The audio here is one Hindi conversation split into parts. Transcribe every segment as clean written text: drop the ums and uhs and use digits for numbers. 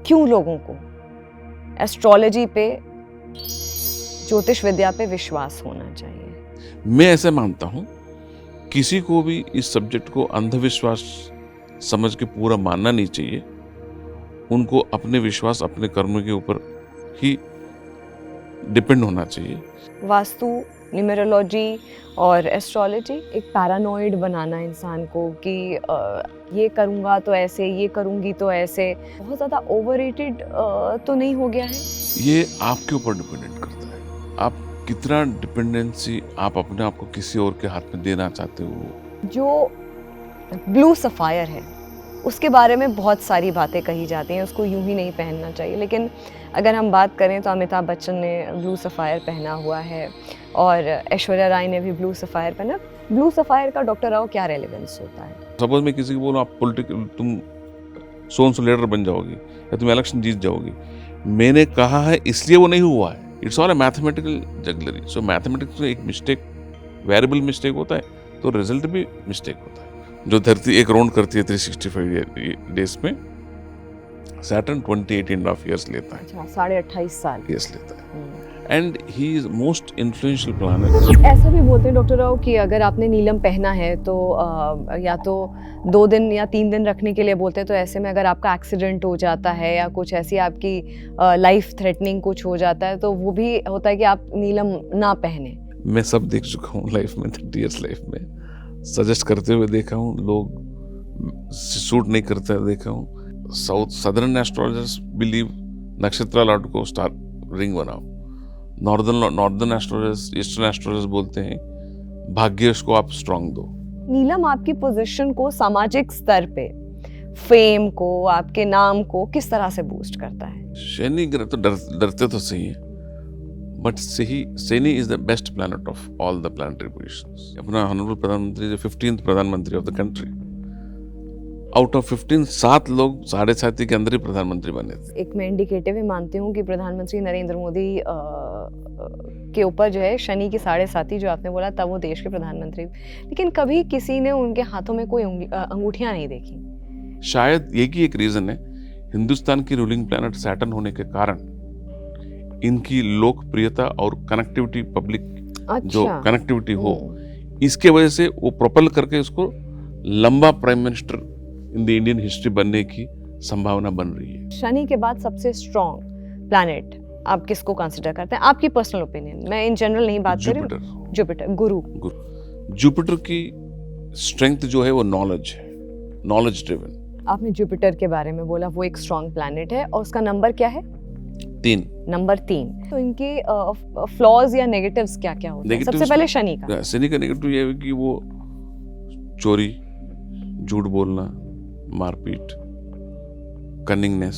क्यों लोगों को एस्ट्रोलॉजी पे, ज्योतिष विद्या पे विश्वास होना चाहिए? मैं ऐसा मानता हूँ, किसी को भी इस सब्जेक्ट को अंधविश्वास समझ के पूरा मानना नहीं चाहिए। उनको अपने विश्वास, अपने कर्म के ऊपर ही डिपेंड होना चाहिए। वास्तु, न्यूमेरोलॉजी और एस्ट्रोलॉजी एक पैरानॉइड बनाना इंसान को कि ये करूँगा तो ऐसे, ये करूँगी तो ऐसे, बहुत ज़्यादा ओवररेटेड तो नहीं हो गया है? ये आपके ऊपर डिपेंडेंट करता है, आप कितना डिपेंडेंसी आप अपने आप को किसी और के हाथ में देना चाहते हो। जो ब्लू सफ़ायर है उसके बारे में बहुत सारी बातें कही जाती हैं, उसको यूं ही नहीं पहनना चाहिए, लेकिन अगर हम बात करें तो अमिताभ बच्चन ने ब्लू सफ़ायर पहना हुआ है और ऐश्वर्या राय ने भी ब्लू सफ़ायर पहना। ब्लू सफ़ायर का डॉक्टर राव क्या रेलेवेंस होता है? सपोज मैं किसी को बोलूँ आप पॉलिटिकल, तुम सो लीडर बन जाओगी या तुम इलेक्शन जीत जाओगी, मैंने कहा है इसलिए वो नहीं हुआ है। It's all a mathematical jugglery. So mathematics में एक मिस्टेक, वेरिएबल मिस्टेक होता है तो रिजल्ट भी मिस्टेक होता है। जो धरती एक राउंड करती है 365 डेज में, सैटर्न 28.5 years लेता है। अच्छा, 28.5 साल Yes, लेता है। And he is most influential planet. ऐसा भी बोलते हैं डॉक्टर राव कि अगर आपने नीलम पहना है तो या तो 2 दिन या 3 दिन रखने के लिए बोलते हैं, तो ऐसे में अगर आपका एक्सीडेंट हो जाता है या कुछ ऐसी आपकी लाइफ थ्रेटनिंग कुछ हो जाता है तो वो भी होता है कि आप नीलम ना पहने। मैं सब देख चुका हूँ लाइफ में, 30 years लाइफ में। सजेस्ट करते हुए देखा हूँ, लोग सूट नहीं करते देखा हूँ। सदर्न एस्ट्रोलॉजर्स बिलीव नक्षत्र लॉर्ड को स्टार रिंग बनाओ। नॉर्दर्न एस्ट्रोलॉजर्स, ईस्टर्न एस्ट्रोलॉजर्स बोलते हैं भाग्य को आप स्ट्रांग दो। नीलम आपकी पोजीशन को सामाजिक स्तर पे, फेम को, आपके नाम को किस तरह से बूस्ट करता है? शनि ग्रह तो डरते तो सही है, but Shani is the best planet of all the planetary positions. अपना ऑनरेबल प्रधानमंत्री, 15th प्रधानमंत्री of the country, out of 15 7 लोग 7.5 के अंदर ही प्रधानमंत्री बने थे। एक मैं इंडिकेटिव ही मानती हूँ कि प्रधानमंत्री नरेंद्र मोदी के ऊपर जो है शनि की 7.5 जो आपने बोला, तब वो देश के प्रधानमंत्री, लेकिन कभी किसी ने उनके हाथों में कोई अंगूठियां नहीं देखी। शायद एक रीजन है, हिंदुस्तान की रूलिंग प्लैनेट सैटर्न होने के कारण इनकी लोकप्रियता और कनेक्टिविटी, पब्लिक जो कनेक्टिविटी हो, इसके वजह से वो प्रोपल करके उसको लंबा prime minister in the Indian history बनने की संभावना बन रही है। शनि के बाद सबसे स्ट्रॉन्ग प्लैनेट आप किसको कंसीडर करते हैं? आपकी पर्सनल ओपिनियन, मैं इन जनरल नहीं बात कर रही हूँ। जुपिटर, गुरु। जुपिटर की स्ट्रेंथ जो है वो नॉलेज है, नॉलेज ड्रिवन। आपने जुपिटर के बारे में बोला, वो एक स्ट्रॉन्ग प्लैनेट है और उसका नंबर क्या है? 3। नंबर 3। तो इनके फ्लॉज या नेगेटिव्स क्या क्या होते हैं? सबसे पहले शनि का नेगेटिव ये है कि वो चोरी, झूठ बोलना, मारपीट, कनिंगनेस।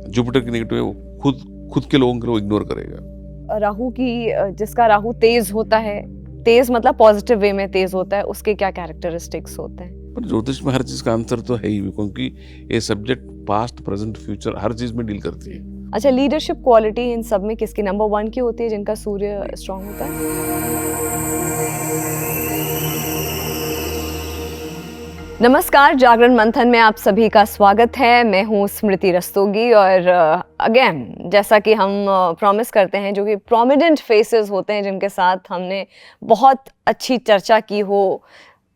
जुपिटर की नेगेटिव है वो खुद के लोगों को इग्नोर करेगा। राहु की, जिसका राहु तेज होता है, तेज मतलब पॉजिटिव वे में तेज होता है, उसके क्या कैरेक्टरिस्टिक्स होते हैं? पर ज्योतिष में हर चीज का आंसर तो है ही, क्योंकि ये सब्जेक्ट पास्ट, प्रेजेंट, फ्यूचर हर चीज में डील करती है। अच्छा, लीडरशिप क्वालिटी इन सब में किसकी नंबर 1 की होती है, जिनका सूर्य स्ट्रांग होता है? नमस्कार, जागरण मंथन में आप सभी का स्वागत है। मैं हूँ स्मृति रस्तोगी और अगेन जैसा कि हम प्रॉमिस करते हैं, जो कि प्रोमिनेंट फेसेस होते हैं जिनके साथ हमने बहुत अच्छी चर्चा की हो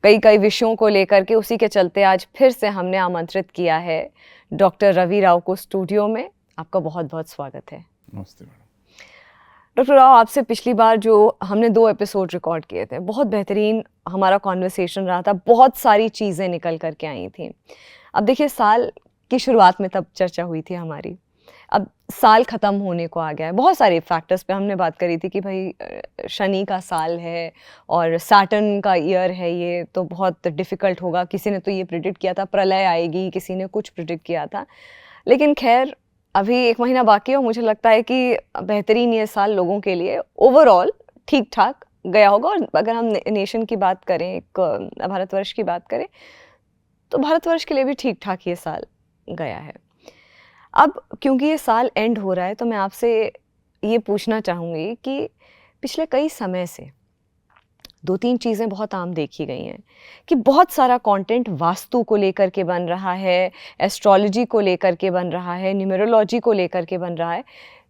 कई विषयों को लेकर के, उसी के चलते आज फिर से हमने आमंत्रित किया है डॉक्टर रवि राव को स्टूडियो में। आपका बहुत बहुत स्वागत है। नमस्ते मैडम। डॉक्टर राव, आपसे पिछली बार जो हमने 2 एपिसोड रिकॉर्ड किए थे, बहुत बेहतरीन हमारा कॉन्वर्सेशन रहा था, बहुत सारी चीज़ें निकल करके आई थी। अब देखिए, साल की शुरुआत में तब चर्चा हुई थी हमारी, अब साल ख़त्म होने को आ गया है। बहुत सारे फैक्टर्स पे हमने बात करी थी कि भाई शनि का साल है और सैटर्न का ईयर है, ये तो बहुत डिफ़िकल्ट होगा। किसी ने तो ये प्रिडिक्ट किया था प्रलय आएगी, किसी ने कुछ प्रिडिक्ट किया था, लेकिन खैर अभी 1 महीना बाकी है और मुझे लगता है कि बेहतरीन ये साल लोगों के लिए ओवरऑल ठीक ठाक गया होगा। और अगर हम नेशन की बात करें, एक भारतवर्ष की बात करें, तो भारतवर्ष के लिए भी ठीक ठाक ये साल गया है। अब क्योंकि ये साल एंड हो रहा है, तो मैं आपसे ये पूछना चाहूँगी कि पिछले कई समय से 2-3 चीज़ें बहुत आम देखी गई हैं कि बहुत सारा कंटेंट वास्तु को लेकर के बन रहा है, एस्ट्रोलॉजी को लेकर के बन रहा है, न्यूमरोलॉजी को लेकर के बन रहा है।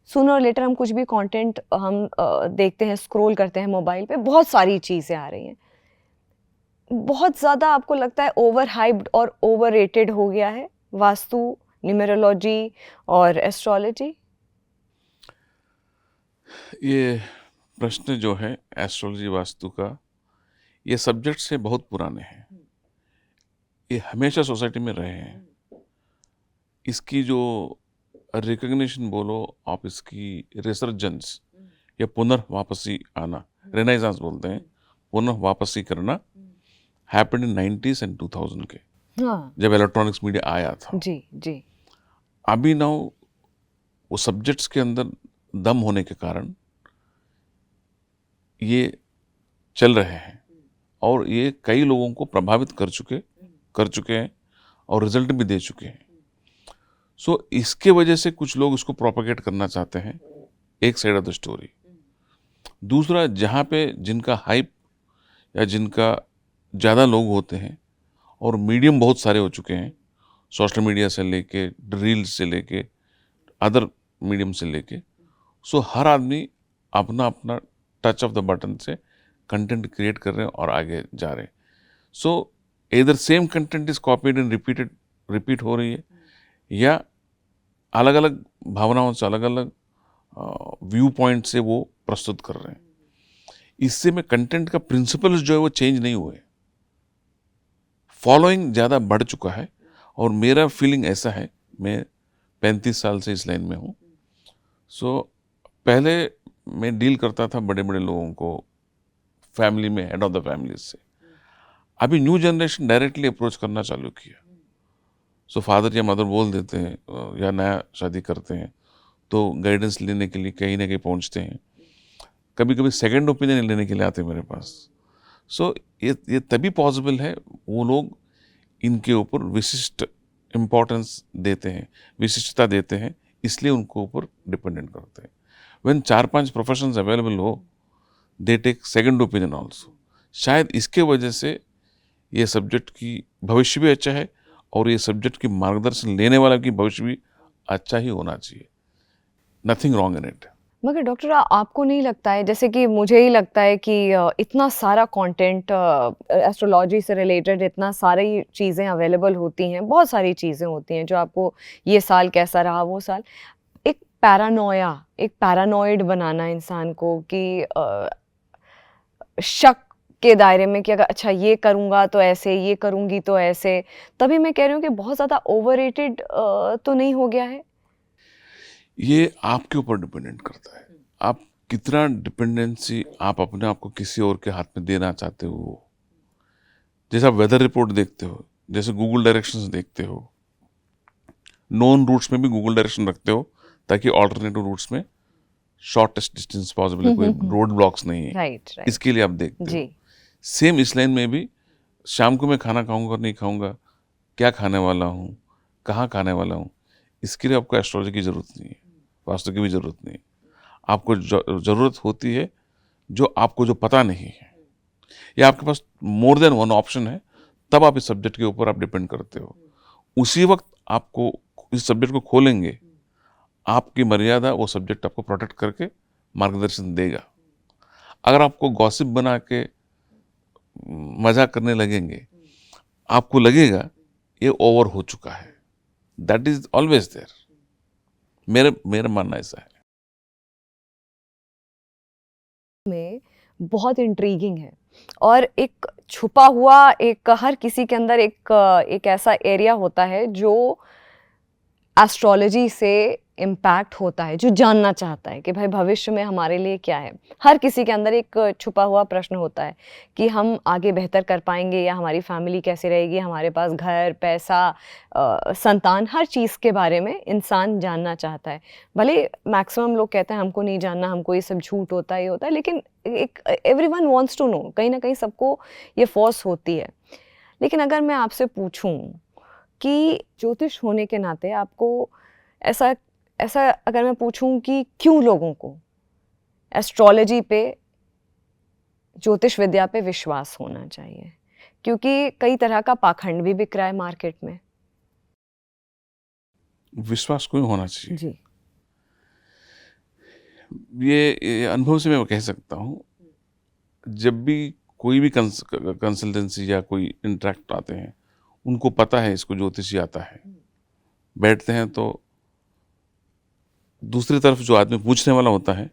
सूनर और लेटर हम कुछ भी कंटेंट हम देखते हैं, स्क्रॉल करते हैं मोबाइल पे, बहुत सारी चीज़ें आ रही हैं। बहुत ज़्यादा आपको लगता है ओवर हाइप्ड और ओवररेटेड हो गया है वास्तु, न्यूमरोलॉजी और एस्ट्रोलॉजी? ये प्रश्न जो है एस्ट्रोलॉजी वास्तु का, ये सब्जेक्ट से बहुत पुराने हैं। ये हमेशा सोसाइटी में रहे हैं। इसकी जो रिकग्निशन बोलो आप, इसकी रिसर्जेंस या पुनर्वापसी आना, रेनेसांस बोलते हैं, पुनर्वापसी करना, हैपेंड इन 90s एंड 2000 के, हाँ जब इलेक्ट्रॉनिक्स मीडिया आया था। जी जी। अभी नाउ वो सब्जेक्ट्स के अंदर दम होने के कारण ये चल रहे हैं और ये कई लोगों को प्रभावित कर चुके हैं और रिजल्ट भी दे चुके हैं। सो इसके वजह से कुछ लोग इसको प्रोपेगेट करना चाहते हैं, एक साइड ऑफ द स्टोरी। दूसरा, जहाँ पे जिनका हाइप या जिनका ज़्यादा लोग होते हैं और मीडियम बहुत सारे हो चुके हैं, सोशल मीडिया से लेके, रील्स से लेके, अदर मीडियम से लेके, सो हर आदमी अपना अपना टच ऑफ द बटन से कंटेंट क्रिएट कर रहे हैं और आगे जा रहे हैं। सो इधर same content is copied and repeat हो रही है, या अलग अलग भावनाओं से, अलग अलग व्यू पॉइंट से वो प्रस्तुत कर रहे हैं। इससे में कंटेंट का प्रिंसिपल्स जो है वो चेंज नहीं हुए, फॉलोइंग ज़्यादा बढ़ चुका है। और मेरा फीलिंग ऐसा है, मैं 35 साल से इस लाइन में हूँ। सो पहले मैं डील करता था बड़े बड़े लोगों को, फैमिली में हेड ऑफ द फैमिली से। अभी न्यू जनरेशन डायरेक्टली अप्रोच करना चालू किया। सो फादर या मदर बोल देते हैं या नया शादी करते हैं तो गाइडेंस लेने के लिए कहीं ना कहीं पहुंचते हैं, कभी कभी सेकंड ओपिनियन लेने के लिए आते हैं मेरे पास। सो ये तभी पॉसिबल है, वो लोग इनके ऊपर विशिष्ट इम्पोर्टेंस देते हैं, विशिष्टता देते हैं, इसलिए उनको ऊपर डिपेंडेंट करते हैं। व्हेन 4-5 प्रोफेशंस अवेलेबल हो, they take second opinion also. शायद इसके वजह से ये सब्जेक्ट की भविष्य भी अच्छा है और ये सब्जेक्ट की मार्गदर्शन लेने वाला की भविष्य भी अच्छा ही होना चाहिए। Nothing wrong in it. मगर डॉक्टर आपको नहीं लगता है, जैसे कि मुझे ही लगता है कि इतना सारा कंटेंट एस्ट्रोलॉजी से रिलेटेड, इतना सारी चीज़ें अवेलेबल होती हैं, बहुत सारी चीज़ें होती हैं जो आपको ये साल कैसा रहा, वो साल, एक पैरानोया, एक पैरानॉइड बनाना इंसान को कि शक के दायरे में कि अगर अच्छा ये करूँगा तो ऐसे, ये करूँगी तो ऐसे, तभी मैं कह रही हूँ कि बहुत ज़्यादा ओवररेटेड तो नहीं हो गया है? ये आपके ऊपर डिपेंडेंट करता है, आप कितना डिपेंडेंसी आप अपने आप को किसी और के हाथ में देना चाहते हो। जैसे आप वेदर रिपोर्ट देखते हो, जैसे गूगल डायरेक्शंस देखते हो, नॉन रूट्स में भी गूगल डायरेक्शन रखते हो ताकि ऑल्टरनेटिव रूट्स में शॉर्टेस्ट डिस्टेंस पॉसिबल है, कोई रोड ब्लॉक्स नहीं है, राइट राइट इसके लिए आप देखते हो। जी। सेम इस लाइन में भी, शाम को मैं खाना खाऊंगा नहीं खाऊंगा, क्या खाने वाला हूँ, कहाँ खाने वाला हूँ, इसके लिए आपको एस्ट्रोलॉजी की ज़रूरत नहीं है, वास्तु की भी ज़रूरत नहीं है। आपको ज़रूरत होती है जो आपको जो पता नहीं है, या आपके पास मोर देन वन ऑप्शन है, तब आप इस सब्जेक्ट के ऊपर आप डिपेंड करते हो। उसी वक्त आपको इस सब्जेक्ट को खोलेंगे, आपकी मर्यादा वो सब्जेक्ट आपको प्रोटेक्ट करके मार्गदर्शन देगा। अगर आपको गॉसिप बना के मजाक करने लगेंगे, आपको लगेगा ये ओवर हो चुका है। That is always there. मेरा मानना ऐसा है। में बहुत इंट्रीगिंग है और एक छुपा हुआ, एक हर किसी के अंदर एक ऐसा एरिया होता है जो एस्ट्रोलॉजी से इम्पैक्ट होता है, जो जानना चाहता है कि भाई भविष्य में हमारे लिए क्या है। हर किसी के अंदर एक छुपा हुआ प्रश्न होता है कि हम आगे बेहतर कर पाएंगे या हमारी फैमिली कैसे रहेगी, हमारे पास घर, पैसा, संतान, हर चीज़ के बारे में इंसान जानना चाहता है। भले मैक्सिमम लोग कहते हैं हमको नहीं जानना, हमको ये सब झूठ होता है, ये होता है, लेकिन एक एवरीवन वांट्स टू नो, कहीं ना कहीं सबको ये फोर्स होती है। लेकिन अगर मैं आपसे पूछूं कि ज्योतिष होने के नाते आपको ऐसा ऐसा अगर मैं पूछूं कि क्यों लोगों को एस्ट्रोलॉजी पे ज्योतिष विद्या पे विश्वास होना चाहिए, क्योंकि कई तरह का पाखंड भी बिक रहा है मार्केट में। विश्वास क्यों होना चाहिए? जी। ये अनुभव से मैं कह सकता हूँ, जब भी कोई भी कंसल्टेंसी या कोई इंटरेक्ट आते हैं, उनको पता है इसको ज्योतिषी आता है, बैठते हैं तो दूसरी तरफ जो आदमी पूछने वाला होता है,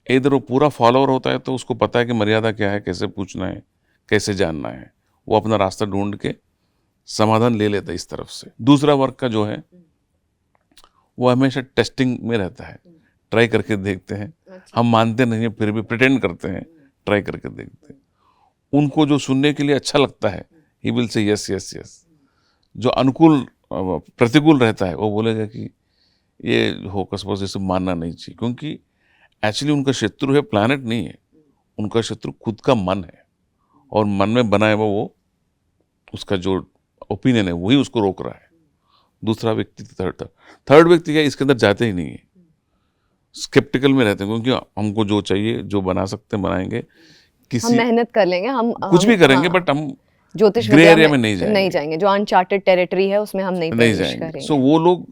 इधर वो पूरा फॉलोअर होता है तो उसको पता है कि मर्यादा क्या है, कैसे पूछना है, कैसे जानना है, वो अपना रास्ता ढूंढ के समाधान ले लेता है इस तरफ से। दूसरा वर्ग का जो है वो हमेशा टेस्टिंग में रहता है, ट्राई करके देखते हैं, हम मानते नहीं हैं फिर भी प्रिटेंड करते हैं, ट्राई करके देखते हैं। उनको जो सुनने के लिए अच्छा लगता है, he will say yes yes yes. जो अनुकूल प्रतिकूल रहता है वो बोलेगा कि ये होकस पोकस, ये सब मानना नहीं चाहिए, क्योंकि एक्चुअली उनका शत्रु है प्लैनेट नहीं है, उनका शत्रु खुद का मन है, और मन में बनाए वो उसका जो ओपिनियन है वही उसको रोक रहा है। दूसरा व्यक्ति, थर्ड व्यक्ति क्या, इसके अंदर जाते ही नहीं है, स्केप्टिकल में रहते हैं, क्योंकि हमको जो चाहिए, जो बना सकते हैं बनाएंगे, हम किसी मेहनत कर लेंगे, हम कुछ भी करेंगे, हाँ, बट हम ज्योतिष ग्रे विद्या एरिया में नहीं नहीं जाएंगे। जो अनचार्टेड टेरिटरी है उसमें हम नहीं प्रवेश जाएंगे। करेंगे। सो वो लोग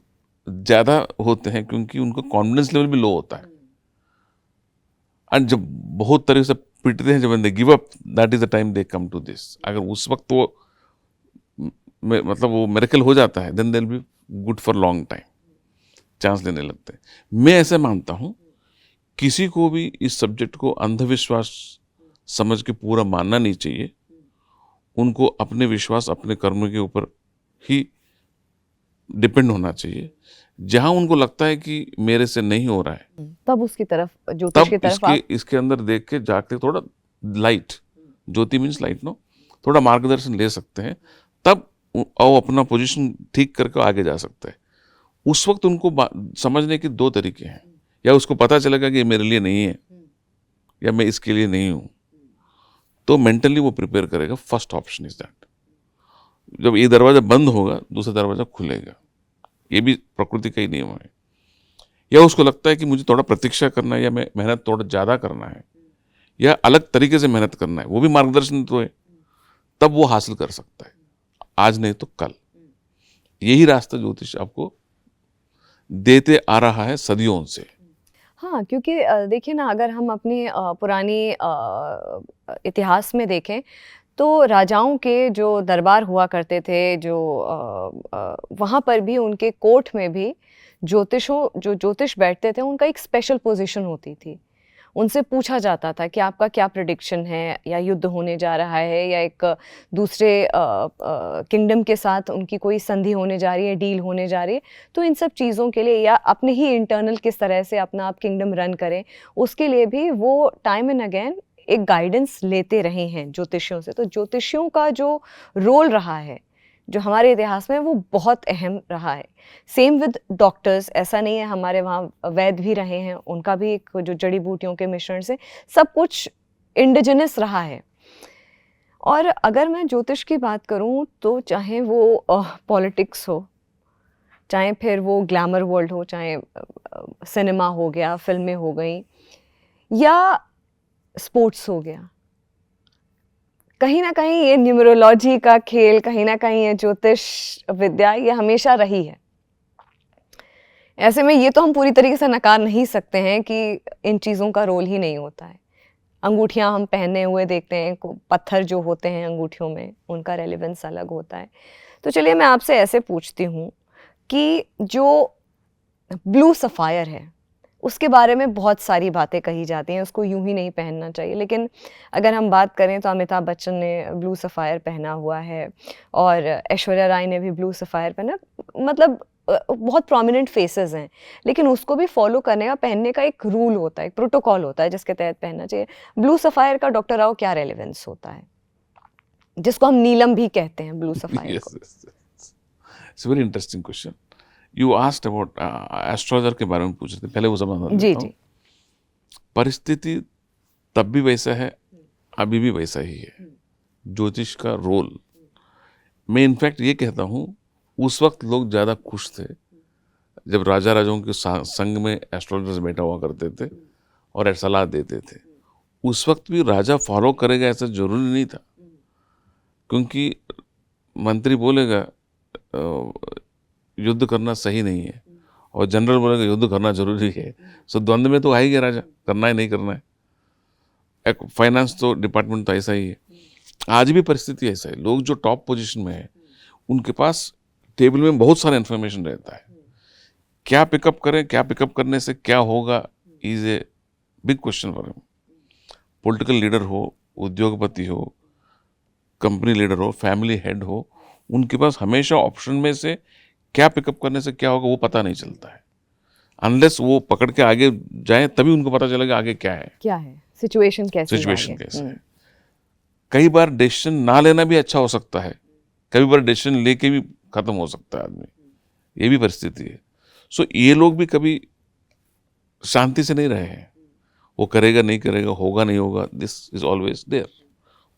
ज्यादा होते हैं क्योंकि उनका कॉन्फिडेंस लेवल भी लो होता है, और जब बहुत तरह से पिटते हैं, जब they give up, that is the time they come to this. अगर उस वक्त वो मतलब वो मिरेकल हो जाता है, then they will be good for long time, chance लेने लगते हैं। मैं ऐसे मानता हूं, किसी को भी इस सब्जेक्ट को अंधविश्वास समझ के पूरा मानना नहीं चाहिए। उनको अपने विश्वास, अपने कर्म के ऊपर ही डिपेंड होना चाहिए। जहां उनको लगता है कि मेरे से नहीं हो रहा है, तब उसकी तरफ, ज्योतिष की तब तरफ इसके अंदर देख के जाके थोड़ा लाइट, ज्योति मीन्स लाइट नो, थोड़ा मार्गदर्शन ले सकते हैं, तब वो अपना पोजीशन ठीक करके आगे जा सकते हैं। उस वक्त उनको समझने के दो तरीके हैं, या उसको पता चलेगा कि ये मेरे लिए नहीं है, या मैं इसके लिए नहीं हूं, तो मेंटली वो प्रिपेयर करेगा। First option is that. जब ये दरवाजा बंद होगा, दूसरा दरवाजा खुलेगा, ये भी प्रकृति का ही नियम है। या उसको लगता है कि मुझे थोड़ा प्रतीक्षा करना है, या मैं मेहनत थोड़ा ज्यादा करना है, या अलग तरीके से मेहनत करना है, वो भी मार्गदर्शन तो है, तब वो हासिल कर सकता है, आज नहीं तो कल। यही रास्ता ज्योतिष आपको देते आ रहा है सदियों से। हाँ, क्योंकि देखिए ना, अगर हम अपनी पुरानी इतिहास में देखें तो राजाओं के जो दरबार हुआ करते थे, जो वहाँ पर भी उनके कोर्ट में भी जो ज्योतिष बैठते थे, उनका एक स्पेशल पोजीशन होती थी। उनसे पूछा जाता था कि आपका क्या प्रेडिक्शन है, या युद्ध होने जा रहा है, या एक दूसरे किंगडम के साथ उनकी कोई संधि होने जा रही है, डील होने जा रही है। तो इन सब चीज़ों के लिए, या अपने ही इंटरनल किस तरह से अपना आप किंगडम रन करें, उसके लिए भी वो टाइम एंड अगेन एक गाइडेंस लेते रहे हैं ज्योतिषियों से। तो ज्योतिषियों का जो रोल रहा है, जो हमारे इतिहास में, वो बहुत अहम रहा है। सेम विद डॉक्टर्स, ऐसा नहीं है, हमारे वहाँ वैद्य भी रहे हैं, उनका भी एक जो जड़ी बूटियों के मिश्रण से सब कुछ इंडिजिनस रहा है। और अगर मैं ज्योतिष की बात करूँ तो चाहे वो पॉलिटिक्स हो, चाहे फिर वो ग्लैमर वर्ल्ड हो, चाहे सिनेमा हो गया, फिल्में हो गई, या स्पोर्ट्स हो गया, कहीं ना कहीं ये न्यूमरोलॉजी का खेल, कहीं ना कहीं ये ज्योतिष विद्या, ये हमेशा रही है। ऐसे में ये तो हम पूरी तरीके से नकार नहीं सकते हैं कि इन चीज़ों का रोल ही नहीं होता है। अंगूठियां हम पहने हुए देखते हैं, पत्थर जो होते हैं अंगूठियों में, उनका रेलेवेंस अलग होता है। तो चलिए मैं आपसे ऐसे पूछती हूँ कि जो ब्लू सफ़ायर है, उसके बारे में बहुत सारी बातें कही जाती हैं, उसको यूं ही नहीं पहनना चाहिए। लेकिन अगर हम बात करें तो अमिताभ बच्चन ने ब्लू सफ़ायर पहना हुआ है, और ऐश्वर्या राय ने भी ब्लू सफ़ायर पहना। मतलब बहुत प्रोमिनेंट फेसेस हैं, लेकिन उसको भी फॉलो करने का, पहनने का एक रूल होता है, एक प्रोटोकॉल होता है जिसके तहत पहनना चाहिए। ब्लू सफ़ायर का डॉक्टर राव क्या रेलेवेंस होता है, जिसको हम नीलम भी कहते हैं, ब्लू सफ़ायर को? It's very interesting question. You asked about astrologer के बारे में पूछ रहे थे, पहले वो समाधान जी देता हूं। जी। परिस्थिति तब भी वैसा है, अभी भी वैसा ही है। ज्योतिष का रोल, मैं इनफैक्ट ये कहता हूँ, उस वक्त लोग ज़्यादा खुश थे जब राजा राजाओं के संग में एस्ट्रोलॉजर्स बैठा हुआ करते थे और सलाह देते थे। उस वक्त भी राजा फॉलो करेगा ऐसा जरूरी नहीं था, क्योंकि मंत्री बोलेगा युद्ध करना सही नहीं है और जनरल बोलेगा युद्ध करना जरूरी है, सो द्वंद्व में तो आएगा राजा, करना है नहीं करना है। एक फाइनेंस तो डिपार्टमेंट तो ऐसा ही है, आज भी परिस्थिति ऐसा है। लोग जो टॉप पोजीशन में है उनके पास टेबल में बहुत सारा इन्फॉर्मेशन रहता है, क्या पिकअप करें, क्या पिकअप करने से क्या होगा is a big question for him. Political leader हो, उद्योगपति हो, कंपनी लीडर हो, फैमिली हेड हो, उनके पास हमेशा ऑप्शन में से क्या पिकअप करने से क्या होगा वो पता नहीं चलता है। अनलेस वो पकड़ के आगे जाए तभी उनको पता चलेगा आगे क्या है, सिचुएशन कैसे है। कई बार डिसीजन ना लेना भी अच्छा हो सकता है, कई बार डिसीजन लेके भी खत्म हो सकता है आदमी, ये भी परिस्थिति है। सो ये लोग भी कभी शांति से नहीं रहे हैं, वो करेगा नहीं करेगा, होगा नहीं होगा, this is always there.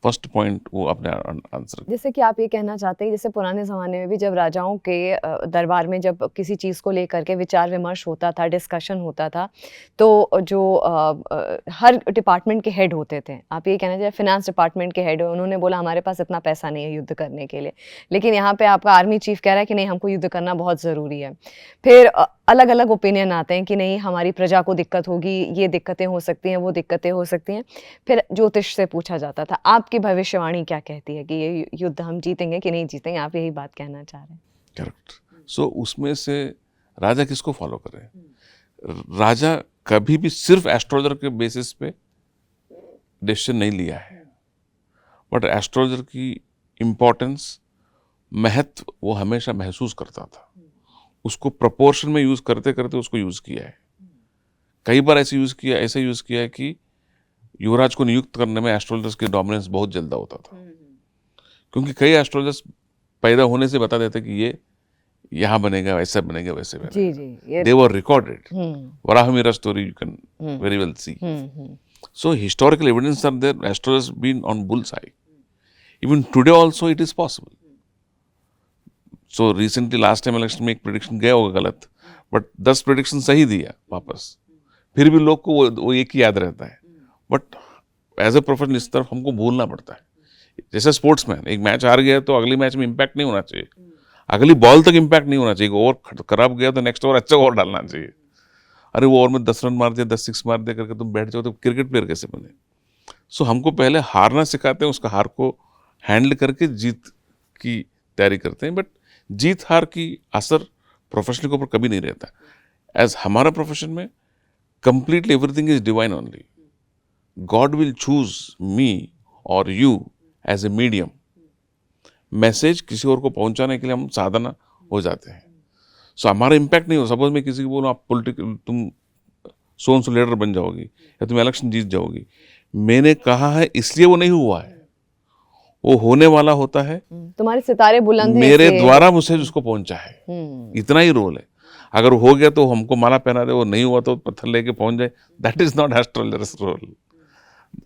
First point वो अपने आंसर। जैसे कि आप ये कहना चाहते हैं जैसे पुराने ज़माने में भी जब राजाओं के दरबार में जब किसी चीज़ को लेकर के विचार विमर्श होता था, डिस्कशन होता था, तो जो हर डिपार्टमेंट के हेड होते थे, आप ये कहना चाहिए फिनेंस डिपार्टमेंट के हेड, उन्होंने बोला हमारे पास इतना पैसा नहीं है युद्ध करने के लिए, लेकिन यहाँ पे आपका आर्मी चीफ कह रहा है कि नहीं हमको युद्ध करना बहुत ज़रूरी है। फिर अलग अलग ओपिनियन आते हैं कि नहीं हमारी प्रजा को दिक्कत होगी, ये दिक्कतें हो सकती हैं, वो दिक्कतें हो सकती हैं। फिर ज्योतिष से पूछा जाता था आपकी भविष्यवाणी क्या कहती है कि ये युद्ध हम जीतेंगे कि नहीं जीतेंगे, आप यही बात कहना चाह रहे हैं। करेक्ट। सो उसमें से राजा किसको फॉलो करे? राजा कभी भी सिर्फ एस्ट्रोलॉजर के बेसिस पे डिसीजन नहीं लिया है, बट एस्ट्रोलॉजर की इम्पोर्टेंस, महत्व वो हमेशा महसूस करता था, उसको प्रपोर्शन में यूज करते करते उसको यूज किया है। कई बार ऐसे यूज किया है कि युवराज को नियुक्त करने में एस्ट्रोलॉजर्स की डोमिनेंस बहुत ज्यादा होता था, क्योंकि कई एस्ट्रोलॉजर्स पैदा होने से बता देते कि ये यहाँ बनेगा, ऐसा बनेगा, वैसे बनेगा। They were recorded. Varahamira story you can very well see. So historical evidence are there. Astrologers been on bullseye. Even today also it is possible. So recently last time election में एक prediction गया होगा गलत, but 10 prediction सही दिया वापस, फिर भी लोग को वो एक ही याद रहता है। बट एज ए प्रोफेशनल इस तरफ हमको भूलना पड़ता है। जैसे स्पोर्ट्समैन, एक मैच हार गया तो अगली मैच में इम्पैक्ट नहीं होना चाहिए, अगली बॉल तक इम्पैक्ट नहीं होना चाहिए। ओवर खराब गया तो नेक्स्ट ओवर अच्छा ओवर डालना चाहिए। अरे वो ओवर में 10 रन मार दिया, 10 सिक्स मार दिया करके तुम बैठ जाओ तो क्रिकेट प्लेयर कैसे बने? सो हमको पहले हारना सिखाते हैं, उसका हार को हैंडल करके जीत की तैयारी करते हैं। बट जीत हार की असर प्रोफेशनल के ऊपर कभी नहीं रहता। एज हमारा प्रोफेशन में completely everything is divine only. God will choose me और you as a medium. Message किसी और को पहुंचाने के लिए हम साधना हो जाते हैं। सो हमारा इम्पैक्ट नहीं हो। सपोज मैं किसी को बोलूँ आप तुम सो लीडर बन जाओगी या तुम इलेक्शन जीत जाओगी, मैंने कहा है इसलिए वो नहीं हुआ है, वो होने वाला होता है। तुम्हारे सितारे बुलंद हैं, मेरे द्वारा मैसेज उसको पहुंचा है, इतना ही रोल है। अगर हो गया तो हमको माला पहना दे, वो नहीं हुआ तो पत्थर लेके पहुंच जाए, that is not astrologers role.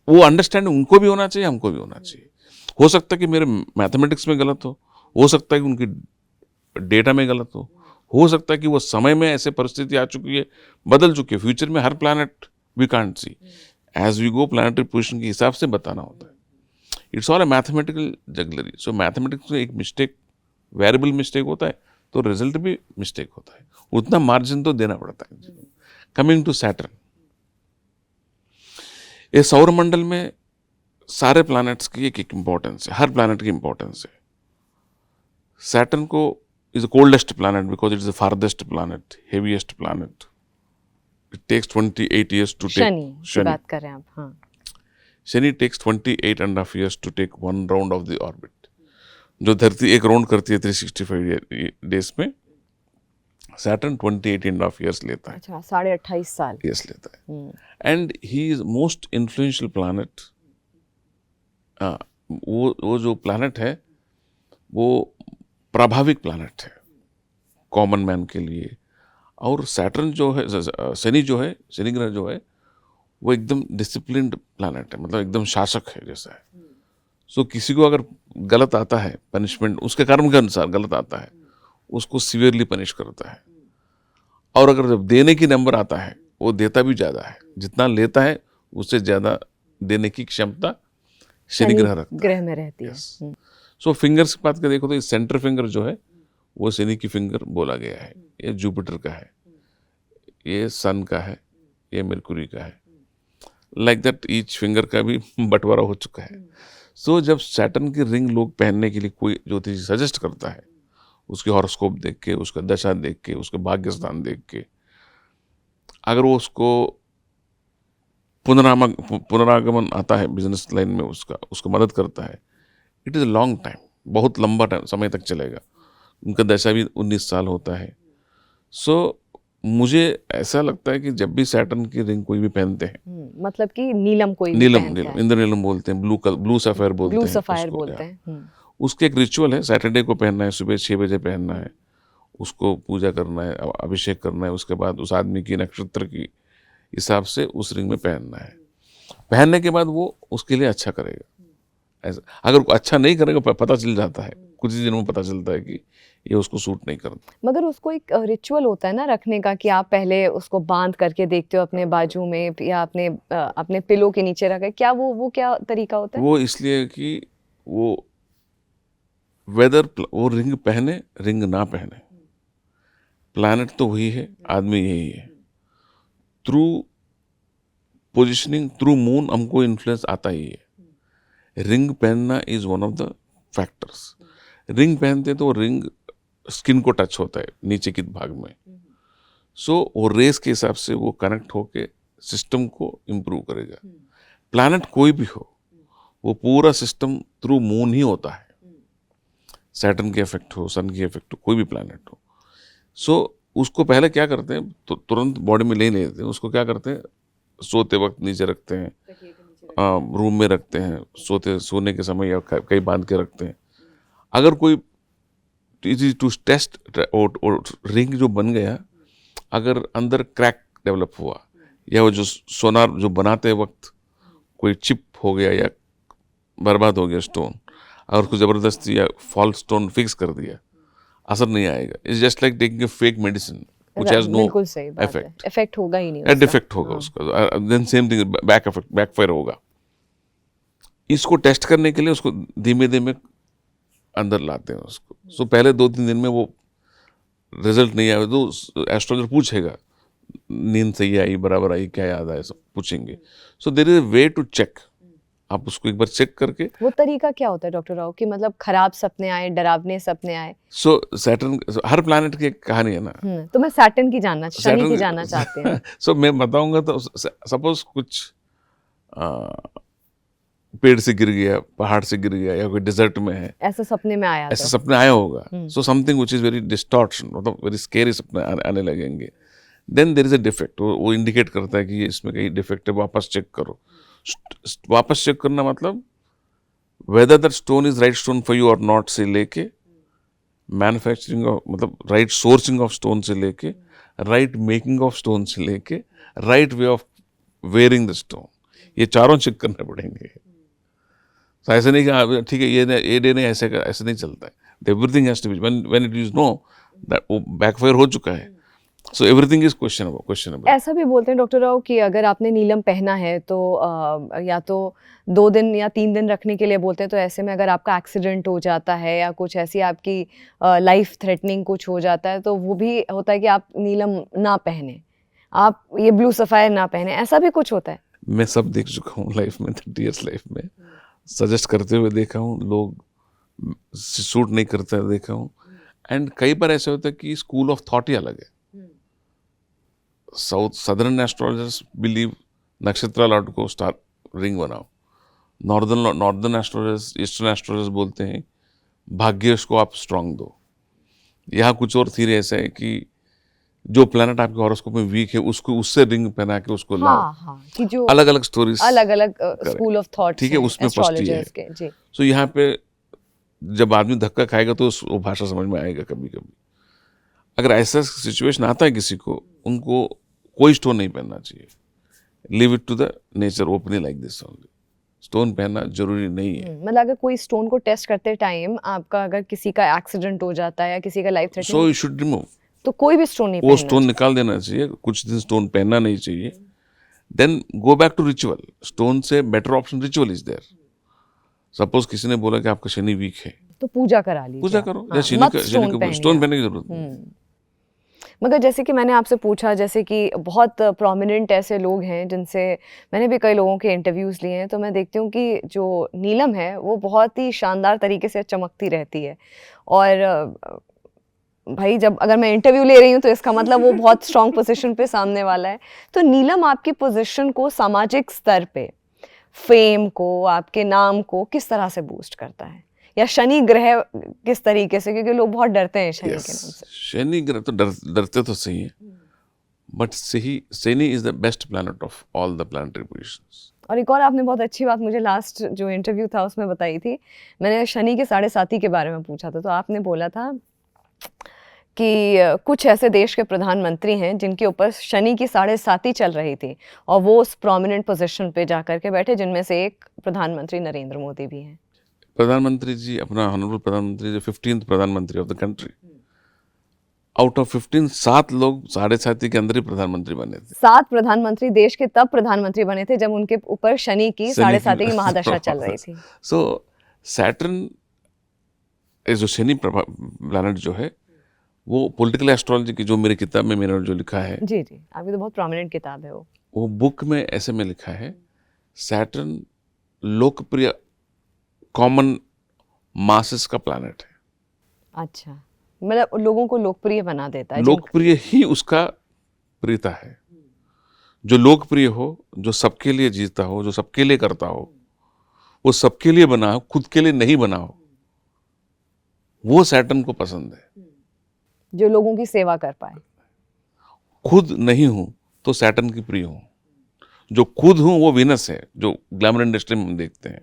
वो अंडरस्टैंडिंग उनको भी होना चाहिए, हमको भी होना चाहिए। हो सकता है कि मेरे मैथमेटिक्स में गलत हो सकता है कि उनकी डेटा में गलत हो सकता है कि वो समय में ऐसे परिस्थिति आ चुकी है, बदल चुकी है। फ्यूचर में हर planet we can't see, as we go planetary position के हिसाब से बताना होता है। It's all a mathematical jugglery. So mathematics में एक मिस्टेक, वेरिएबल मिस्टेक होता है तो रिजल्ट भी मिस्टेक होता है, उतना मार्जिन तो देना पड़ता है। कमिंग टू सैटर्न, ये सौर मंडल में सारे प्लैनेट्स की एक इंपॉर्टेंस है, हर प्लैनेट की इंपॉर्टेंस है। सैटर्न को is the coldest planet because it is the farthest planet, heaviest planet. It takes 28 years to take Shani बात कर रहे हैं आप। हाँ, Shani takes 28.5 years to take one round of the orbit. जो धरती एक राउंड करती है 365 days में, सैटर्न 28.5 years लेता है। अच्छा, 28.5 साल यस लेता है। And he is most influential planet. वो जो प्लैनेट है वो प्रभाविक प्लैनेट है कॉमन मैन के लिए। और सैटर्न जो है, शनि जो है, शनि ग्रह जो है, वो एकदम डिसिप्लिन्ड प्लैनेट है, मतलब एकदम शासक है जैसा है। सो किसी को अगर गलत आता है, पनिशमेंट उसके कर्म के अनुसार गलत आता है, उसको सीवियरली पनिश करता है। और अगर जब देने की नंबर आता है, वो देता भी ज़्यादा है, जितना लेता है उससे ज़्यादा देने की क्षमता शनि ग्रह रखता है। ग्रह में रहती है। सो फिंगर्स की बात कर देखो तो ये सेंटर फिंगर जो है वो शनि की फिंगर बोला गया है, ये जुपिटर का है, ये सन का है, ये मरकुरी का है। लाइक दैट ईच फिंगर का भी बंटवारा हो चुका है। सो जब सैटर्न की रिंग लोग पहनने के लिए कोई ज्योतिषी सजेस्ट करता है, उसकी हॉरोस्कोप देख के, उसका दशा देख के, उसके भाग्य स्थान देख के, अगर वो उसको पुनरागमन आता है बिजनेस लाइन में, उसको मदद करता है, it is a long time, बहुत लंबा टाइम समय तक चलेगा। उनका दशा भी 19 साल होता है। सो मुझे ऐसा लगता है कि जब भी सैटर्न की रिंग कोई भी पहनते हैं, मतलब कि नीलम कोई भी नीलम पहनता है। इंद्रनीलम बोलते हैं, ब्लू सफायर बोलते ब्लू हैं सफायर उसको, बोलते या। हैं। उसके एक रिचुअल है, सैटरडे को पहनना है, सुबह 6 बजे पहनना है, उसको पूजा करना है, अभिषेक करना है, उसके बाद उस आदमी की नक्षत्र की हिसाब से उस रिंग में पहनना है। पहनने के बाद वो उसके लिए अच्छा करेगा। ऐसा अगर वो अच्छा नहीं करेगा पता चल जाता है, कुछ ही दिनों में पता चलता है कि ये उसको सूट नहीं करता। मगर उसको एक रिचुअल होता है ना रखने का, कि आप पहले उसको बांध करके देखते हो अपने बाजू में या अपने पिलो के नीचे रखे, क्या वो क्या तरीका होता है? वो इसलिए कि वो वो रिंग पहने रिंग ना पहने, प्लैनेट तो वही है, आदमी यही है। थ्रू पोजिशनिंग, थ्रू मून हमको इन्फ्लुएंस आता ही है। रिंग पहनना is one of the factors. Ring पहनते तो रिंग स्किन को टच होता है नीचे के भाग में। सो वो रेस के हिसाब से वो कनेक्ट होके सिस्टम को इम्प्रूव करेगा। प्लैनेट कोई भी हो, वो पूरा सिस्टम थ्रू मून ही होता है। सैटर्न के इफेक्ट हो, सन के इफेक्ट हो, कोई भी प्लैनेट हो। सो उसको पहले क्या करते हैं, तो तुरंत बॉडी में ले लेते हैं। उसको क्या करते हैं, सोते वक्त नीचे रखते हैं, रूम में रखते हैं, सोने के समय या कहीं बांध के रखते हैं। अगर कोई टू टेस्ट और रिंग जो बन गया, अगर अंदर क्रैक डेवलप हुआ, या वो जो सोनार जो बनाते वक्त कोई चिप हो गया या बर्बाद हो गया स्टोन, अगर उसको ज़बरदस्ती या फॉल्स स्टोन फिक्स कर दिया, असर नहीं आएगा। It's just like taking a fake medicine which has no बिल्कुल सही बात है, इफेक्ट। इफेक्ट होगा ही नहीं एड उसका। इफेक्ट होगा उसका, देन सेम थिंग बैकफायर होगा। इसको टेस्ट करने के लिए उसको धीमे धीमे अंदर लाते हैं उसको। सो पहले 2-3 दिन में वो रिजल्ट नहीं आया तो एस्ट्रोलॉजर पूछेगा, नींद सही आई, बराबर आई, क्या याद आया, सब पूछेंगे। So there is a way to check. आप उसको एक बार चेक करके, वो तरीका क्या होता है डॉक्टर राव, कि मतलब खराब सपने आए, डरावने सपने आए? सो सैटर्न, हर प्लैनेट की एक कहानी है ना। तो मैं सैटर्न की शनि की जानना चाहती हूँ। सो मैं बताऊंगा तो सपोज कुछ पेड़ से गिर गया, पहाड़ से गिर गया, या कोई डिजर्ट में है, ऐसा सपने में आया ऐसा तो? सपने आया होगा। So something which is very distortion, मतलब वेरी स्केरी सपने आने लगेंगे। Then there is a defect, वो इंडिकेट करता है कि इसमें कहीं डिफेक्ट है, वापस चेक करो। वापस चेक करना मतलब whether that stone is right stone for you और नॉट से लेके, मैन्युफैक्चरिंग ऑफ मतलब राइट सोर्सिंग ऑफ स्टोन से लेके, राइट मेकिंग ऑफ स्टोन से लेके, right way of wearing the stone, ये चारों चेक करने पड़ेंगे। तो ऐसे नहीं कि ठीक है ये डे नहीं, ऐसे नहीं चलता है। Everything has to be when it is know that वो बैकफायर हो चुका है। So everything is questionable. ऐसा भी बोलते हैं डॉक्टर राव कि अगर आपने नीलम पहना है तो या तो 2 दिन या 3 दिन रखने के लिए बोलते हैं, तो ऐसे में अगर आपका एक्सीडेंट हो जाता है या कुछ ऐसी आपकी लाइफ थ्रेटनिंग कुछ हो जाता है, तो वो भी होता है कि आप नीलम ना पहने, आप ये ब्लू सफायर ना पहने, ऐसा भी कुछ होता है? मैं सब देख चुका हूँ लाइफ में, 30 इयर्स लाइफ में, सजेस्ट करते हुए देखा हूँ, लोग सूट नहीं करते देखा हूँ। एंड कई बार ऐसा होता है कि स्कूल ऑफ थॉट ही अलग है। सदर्न एस्ट्रोलॉजर्स बिलीव नक्षत्र लॉट को स्टार रिंग बनाओ। नॉर्दर्न एस्ट्रोलॉजर्स, ईस्टर्न एस्ट्रोलॉजर्स बोलते हैं भाग्य को आप स्ट्रांग दो। यहाँ कुछ और थ्योरी ऐसा है कि जो प्लैनेट आपके हॉरोस्कोप में वीक है उसको उससे रिंग पहना के उसको लाओ। कि जो अलग अलग स्टोरीज, अलग अलग स्कूल ऑफ थॉट्स, ठीक है, उसमें फर्स्ट ही है। जी। सो यहाँ पे जब आदमी धक्का खाएगा तो वो भाषा समझ में आएगा कभी कभी। अगर ऐसा सिचुएशन आता है किसी को, उनको कोई स्टोन नहीं पहनना चाहिए। Leave it to the nature, openly like this only. Stone पहनना जरूरी नहीं है। मतलब अगर कोई स्टोन को टेस्ट करते टाइम आपका अगर किसी का एक्सीडेंट हो जाता है या किसी का life so threatening, you should remove, तो कोई भी स्टोन नहीं वो पहनना स्टोन निकाल देना चाहिए। कुछ दिन स्टोन पहनना नहीं चाहिए। Then go back to ritual. Stone से better option ritual is there. Suppose किसी ने बोला कि आपका शनि वीक है, तो पूजा करा लीजिए पूजा आप। करो. हाँ, या शनि मत का स्टोन पहनिए स्टोन आप। पहनने की जरूरत नहीं. मगर जैसे कि मैंने आपसे पूछा, जैसे कि बहुत प्रोमिनेंट ऐसे लोग हैं जिनसे मैंने भी कई लोगों के इंटरव्यूज़ लिए हैं, तो मैं देखती हूँ कि जो नीलम है वो बहुत ही शानदार तरीके से चमकती रहती है। और भाई जब अगर मैं इंटरव्यू ले रही हूँ तो इसका मतलब वो बहुत स्ट्रॉन्ग पोजीशन पे सामने वाला है। तो नीलम आपकी पोजीशन को सामाजिक स्तर पे, फेम को, आपके नाम को किस तरह से बूस्ट करता है? या शनि ग्रह किस तरीके से, क्योंकि लोग बहुत डरते हैं शनि के नाम से। शनि ग्रह तो डरते तो सही है, but Shani is the best planet of all the planetary positions. और एक और आपने बहुत अच्छी बात मुझे लास्ट जो इंटरव्यू था उसमें बताई थी। मैंने शनि के 7.5 के बारे में पूछा था, तो आपने बोला था कि कुछ ऐसे देश के प्रधानमंत्री हैं जिनके ऊपर शनि की 7.5 चल रही थी और वो उस प्रोमिनेंट पोजीशन पे जा करके बैठे, जिनमें से एक प्रधानमंत्री नरेंद्र मोदी भी हैं। प्रधानमंत्री जी, अपना ऑनरेबल प्रधानमंत्री जो 15th प्रधानमंत्री of the country, out of 15 7 लोग 7.5 के अंदर ही प्रधानमंत्री बने थे. 7 प्रधानमंत्री देश के तब प्रधानमंत्री बने थे जब उनके ऊपर शनि की 7.5 की महादशा चल रही थी। सो सैटर्न जो शनि प्लैनेट जो है वो पॉलिटिकल एस्ट्रोलॉजी की, जो मेरी किताब में मैंने जो लिखा है, जी जी, आपकी तो बहुत प्रोमिनेंट किताब है वो बुक में ऐसे में लिखा है, सैटर्न लोकप्रिय कॉमन मासेस का प्लैनेट है. अच्छा, मतलब लोगों को लोकप्रिय बना देता है। लोकप्रिय ही उसका प्रियता है. जो लोकप्रिय हो, जो सबके लिए जीता हो, जो सबके लिए करता हो, वो सबके लिए बना हो, खुद के लिए नहीं बना हो, वो सैटर्न को पसंद है. जो लोगों की सेवा कर पाए। खुद नहीं हूं तो सैटर्न की प्रिय हूं. जो खुद हूं वो वीनस है, जो ग्लैमर इंडस्ट्री में हम देखते हैं.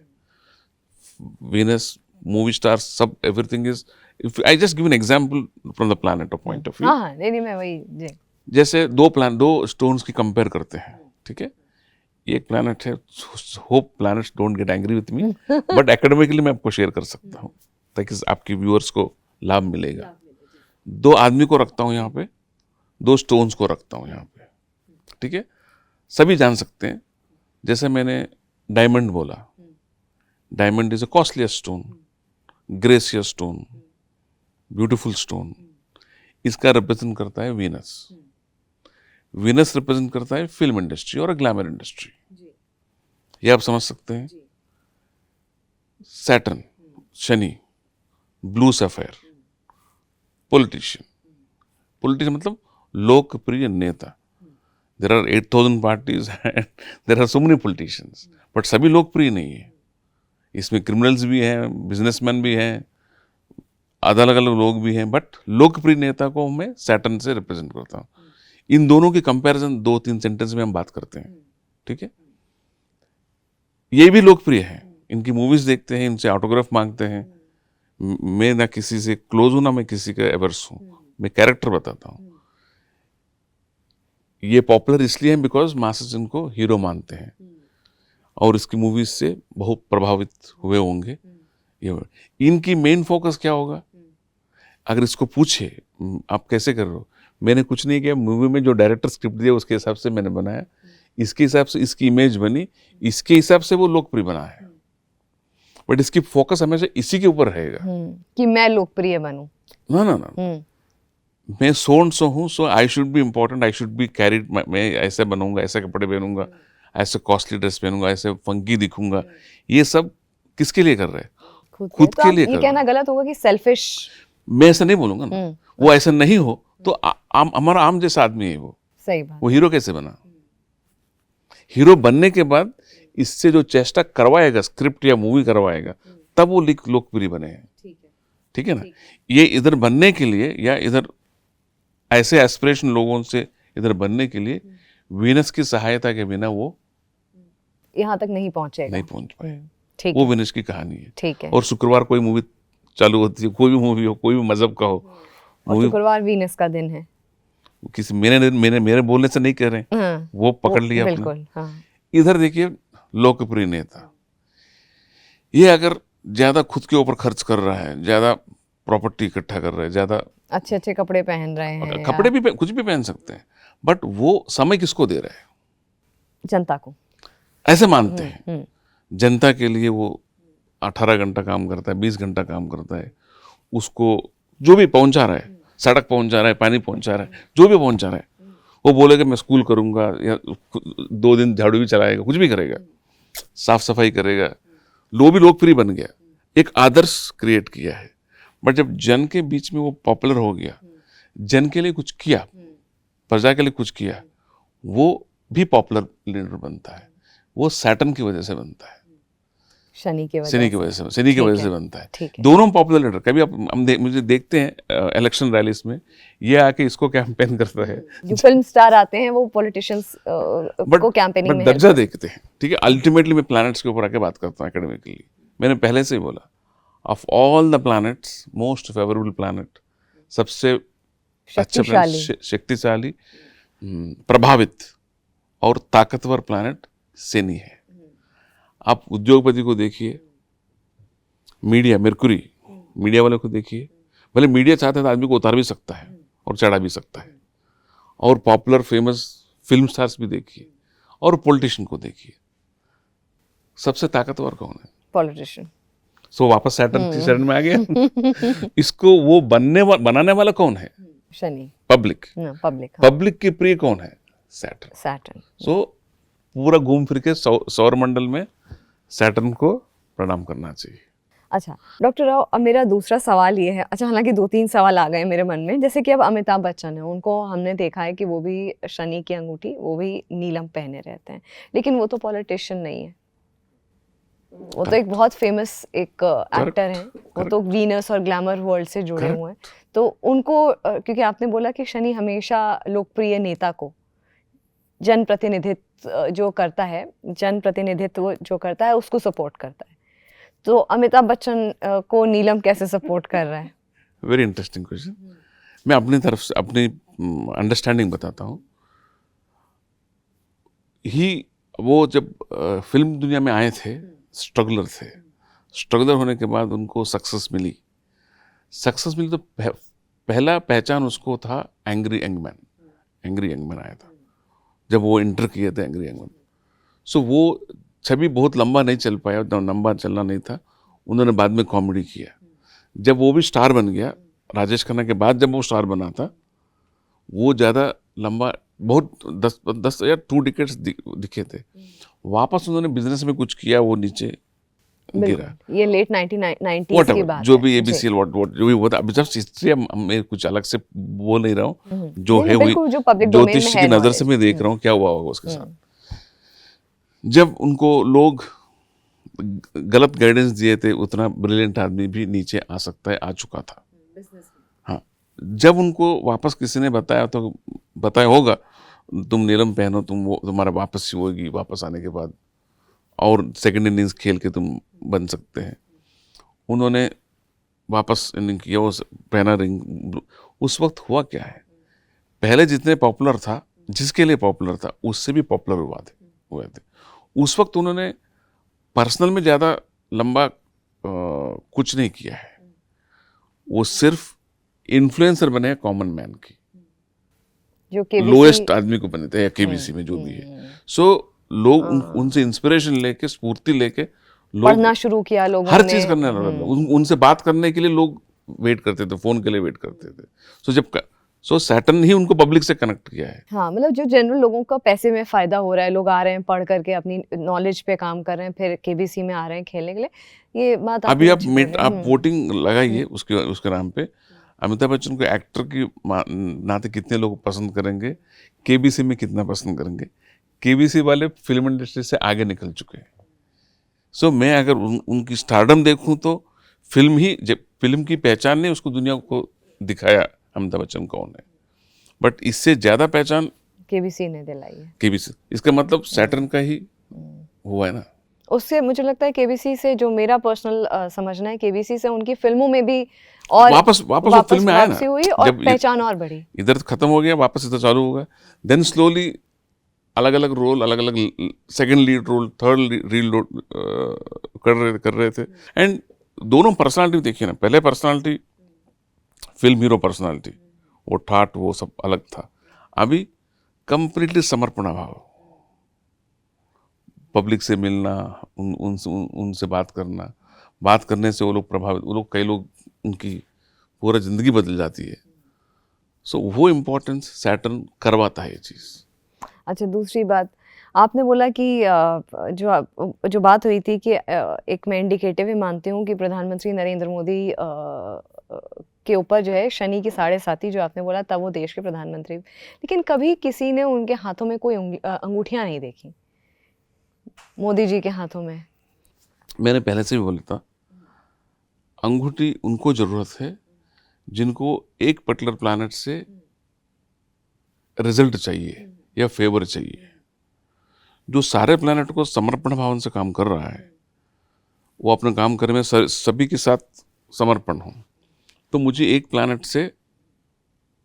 वीनस, मूवी स्टार, सब everything is. If I just give an example from the planet of point of view. हाँ, नहीं मैं वही जी। जैसे दो स्टोन्स की कंपेयर करते हैं, ठीक है. एक प्लैनेट है, hope planets don't get angry with me, but academically मैं आपको शेयर कर सकता हूँ ताकि आपके व्यूअर्स को लाभ मिलेगा. 2 आदमी को रखता हूँ यहाँ पे, 2 स्टोन्स को रखता हूँ यहाँ पे, ठीक है. सभी जान सकते हैं. जैसे मैंने डायमंड बोला, diamond is a costliest stone, gracious stone, beautiful stone. इसका रिप्रेजेंट करता है वीनस. वीनस रिप्रेजेंट करता है फिल्म इंडस्ट्री और ग्लैमर इंडस्ट्री. ये आप समझ सकते हैं. Saturn, Shani, blue sapphire, politician मतलब लोकप्रिय नेता. There are 8,000 parties and there are so many politicians, but सभी लोकप्रिय नहीं है. इसमें क्रिमिनल्स भी हैं, बिजनेसमैन भी हैं, अलग अलग लोग भी हैं, बट लोकप्रिय नेता को मैं सैटर्न से रिप्रेजेंट करता हूँ. इन दोनों की कंपैरिजन 2-3 सेंटेंस में हम बात करते हैं, ठीक है. ये भी लोकप्रिय है. इनकी मूवीज देखते हैं, इनसे ऑटोग्राफ मांगते हैं. मैं ना किसी से क्लोज हूं, ना मैं किसी का एवर्स हूं. मैं कैरेक्टर बताता हूं. ये पॉपुलर इसलिए है बिकॉज मासेस इनको हीरो मानते हैं और इसकी मूवीज से बहुत प्रभावित हुए होंगे. ये इनकी मेन फोकस क्या होगा? अगर इसको पूछे आप कैसे कर रहे हो, मैंने कुछ नहीं किया. मूवी में जो डायरेक्टर स्क्रिप्ट दिया उसके हिसाब से मैंने बनाया, इसके हिसाब से इसकी इमेज बनी, इसके हिसाब से वो लोकप्रिय बना है. बट इसकी फोकस हमेशा इसी के ऊपर रहेगा कि मैं लोकप्रिय बनूं. ना. मैं सो हूँ, so I should be important, I should be carried. मैं ऐसे बनूंगा, ऐसे कपड़े पहनूंगा, ऐसे कॉस्टली ड्रेस पहनूंगा, ऐसे फंकी दिखूंगा. ये सब किसके लिए कर रहे हैं? खुद के लिए. ये कहना गलत होगा कि सेल्फिश. मैं ऐसा नहीं बोलूंगा ना. वो ऐसा नहीं हो तो हमारा आम जैसा आदमी है वो. सही बात. वो हीरो कैसे बना? हीरो बनने के बाद इससे जो चेष्टा करवाएगा, स्क्रिप्ट या मूवी करवाएगा, तब वो लोकप्रिय बने हैं. ठीक है ना. ये इधर बनने के लिए या इधर ऐसे एस्पिरेशन लोगों से इधर बनने के लिए वीनस की सहायता के बिना वो यहाँ तक नहीं पहुंचेगा, नहीं पहुंच पाए. ठीक वो है. वीनस की कहानी है. ठीक है. और शुक्रवार कोई मूवी चालू होती है, कोई भी मूवी हो, कोई भी मजहब का हो, और शुक्रवार वीनस का दिन है. किसी मेरे बोलने से नहीं कह रहे हैं. हाँ, वो पकड़ लिया आपने. बिल्कुल. हाँ. इधर देखिए लोकप्रिय नेता, ये अगर ज्यादा खुद के ऊपर खर्च कर रहा है, ज्यादा प्रॉपर्टी इकट्ठा कर रहा है, ज्यादा अच्छे कपड़े पहन रहे हैं, कपड़े भी कुछ भी पहन सकते हैं, बट वो समय किसको दे रहा है? जनता को ऐसे मानते हैं। जनता के लिए वो 18 घंटा काम करता है, 20 घंटा काम करता है, उसको जो भी पहुंचा रहा है, सड़क पहुंचा रहा है, पानी पहुंचा रहा है, जो भी पहुंचा रहा है, वो बोलेगा मैं स्कूल करूंगा, या 2 दिन झाड़ू भी चलाएगा, कुछ भी करेगा, साफ सफाई करेगा, भी लोकप्रिय बन गया, एक आदर्श क्रिएट किया है। बट जब जन के बीच में वो पॉपुलर हो गया, जन के लिए कुछ किया, प्रजा के लिए कुछ किया, वो भी पॉपुलर लीडर बनता है। वो सैटर्न की वजह से बनता है, शनि की वजह शनि की वजह से बनता है। ठीक है। दोनों पॉपुलर लीडर, कभी आप मुझे देखते हैं इलेक्शन रैलीज में, ये आके इसको कैंपेन करता है, जो फिल्म स्टार आते हैं वो पॉलिटिशियंस को कैंपेनिंग में दर्जा देखते हैं। ठीक है, अल्टीमेटली मैं प्लैनेट्स के ऊपर आके बात करता हूँ एकेडमिकली। मैंने पहले से ही बोला, of all the planets most favourable planet, सबसे अच्छा प्लैनेट, शक्तिशाली, प्रभावित और ताकतवर प्लैनेट शनि है। आप उद्योगपति को देखिए, मीडिया, मेरकुरी, मीडिया वाले को देखिए, भले मीडिया चाहता है तो आदमी को उतार भी सकता है और चढ़ा भी सकता है, और पॉपुलर फेमस फिल्म स्टार्स भी देखिए, और पॉलिटिशियन को देखिए, सबसे ताकतवर कौन है? पॉलिटिशियन। सो वापस सैटर्न की शरण में आ गया। इसको वो बनाने वाला कौन है? शनि। पब्लिक। पब्लिक की प्रिय कौन है? सैटर्न। सो पूरा घूम फिर के सौर मंडल में सैटर्न को प्रणाम करना चाहिए। अच्छा डॉक्टर राव, अब मेरा दूसरा सवाल ये है, अच्छा हालांकि 2-3 सवाल आ गए मेरे मन में, जैसे कि अब अमिताभ बच्चन है, उनको हमने देखा है कि वो भी शनि की अंगूठी, वो भी नीलम पहने रहते हैं, लेकिन वो तो पॉलिटिशियन नहीं है, वो तो एक बहुत फेमस एक एक्टर हैं, वो तो वीनस और ग्लैमर वर्ल्ड से जुड़े हुए हैं, तो उनको क्योंकि आपने बोला कि शनि हमेशा लोकप्रिय नेता को, जनप्रतिनिधित्व जो करता है, जनप्रतिनिधित्व जो करता है उसको सपोर्ट करता है, तो अमिताभ बच्चन को नीलम कैसे सपोर्ट कर रहा है? Very interesting question. मैं अपनी तरफ से अपनी अंडरस्टैंडिंग बताता हूँ। वो जब फिल्म दुनिया में आए थे, स्ट्रगलर थे, स्ट्रगलर होने के बाद उनको सक्सेस मिली तो पहला पहचान उसको था एंग्री यंगमैन आया था जब वो इंटर किए थे, एंग्री यंगमैन। सो वो छवि बहुत लंबा नहीं चल पाया, लंबा चलना नहीं था, उन्होंने बाद में कॉमेडी किया। जब वो भी स्टार बन गया, राजेश खन्ना के बाद जब वो स्टार बना था, वो ज़्यादा लंबा, बहुत 10 या 2 डिकेड्स दिखे थे। वापस उन्होंने बिजनेस में कुछ किया, वो नीचे गिरा। ये लेट 1990s की बात जो भी एबीसीएल जो भी हुआ था, अभी जब हिस्ट्री मैं कुछ अलग से बोल नहीं रहा हूँ, जो है वही ज्योतिष की नज़र से मैं देख रहा हूँ क्या हुआ होगा उसके साथ। जब उनको लोग गलत गाइडेंस दिए थे, उतना ब्रिलियंट आदमी भी नीचे आ सकता है, आ चुका था। हाँ, जब उनको वापस किसी ने बताया, तो बताया होगा तुम नीलम पहनो, तुम्हारा वापस होगी, वापस आने के बाद, और सेकंड इनिंग्स खेल के तुम बन सकते हैं। उन्होंने वापस इनिंग किया, वो पहना रिंग। उस वक्त हुआ क्या है, पहले जितने पॉपुलर था, जिसके लिए पॉपुलर था, उससे भी पॉपुलर हुए थे। उस वक्त उन्होंने पर्सनल में ज़्यादा लंबा कुछ नहीं किया है, वो सिर्फ इन्फ्लुएंसर बने हैं कॉमन मैन की, जो लोएस्ट आदमी को बने थे, या केबीसी में जो भी है। सो लोग उनसे इंस्पिरेशन लेके, स्फूर्ति लेके पढ़ना शुरू किया, लोगों हर चीज करने लगे। उनसे बात करने के लिए लोग वेट करते थे, फोन के लिए वेट करते थे। सो सैटर्न ही उनको पब्लिक से कनेक्ट किया है। हाँ, मतलब जो जनरल लोगों का पैसे में फायदा हो रहा है, लोग आ रहे हैं पढ़ करके, अपनी नॉलेज पे काम कर रहे हैं, फिर केबीसी में आ रहे हैं खेलने के लिए, ये बात अभी आप वोटिंग लगाइए उसके नाम पे, अमिताभ बच्चन को एक्टर की नाते कितने लोग पसंद करेंगे, केबीसी में कितना पसंद करेंगे। केबीसी वाले फिल्म इंडस्ट्री से आगे निकल चुके हैं। सो मैं अगर उनकी स्टारडम देखूं तो फिल्म की पहचान ने उसको दुनिया को दिखाया अमिताभ बच्चन कौन है, बट इससे ज्यादा पहचान केबीसी ने दिलाई है। केबीसी, इसका मतलब सैटर्न का ही हुआ है ना। उससे मुझे लगता है केबीसी से, जो मेरा पर्सनल समझना है, केबीसी से उनकी फिल्मों में भी और वापस वो फिल्म में आया ना, हुई और पहचान और बढ़ी। इधर खत्म हो गया, वापस इधर चालू होगा, देन स्लोली अलग अलग रोल, अलग अलग second lead role, third lead role कर रहे थे। एंड दोनों पर्सनालिटी देखिए ना, पहले पर्सनालिटी फिल्म हीरो पर्सनालिटी, वो ठाट, वो सब अलग था। अभी कंप्लीटली समर्पण भाव, पब्लिक से मिलना, उनसे बात करना, बात करने से वो लोग प्रभावित, वो लोग, कई लोग, उनकी पूरा ज़िंदगी बदल जाती है। सो वो इम्पोर्टेंस सैटर्न करवाता है ये चीज़। अच्छा, दूसरी बात आपने बोला कि जो बात हुई थी कि एक मैं इंडिकेटिव ही मानती हूँ कि प्रधानमंत्री नरेंद्र मोदी के ऊपर जो है शनि की 7.5 जो आपने बोला, तब वो देश के प्रधानमंत्री, लेकिन कभी किसी ने उनके हाथों में कोई अंगूठियाँ नहीं देखी, मोदी जी के हाथों में। मैंने पहले से भी बोला था, अंगूठी उनको ज़रूरत है जिनको एक पर्टिकुलर प्लैनेट से रिजल्ट चाहिए या फेवर चाहिए। जो सारे प्लैनेट को समर्पण भावन से काम कर रहा है, वो अपना काम करने में सभी के साथ समर्पण हो, तो मुझे एक प्लैनेट से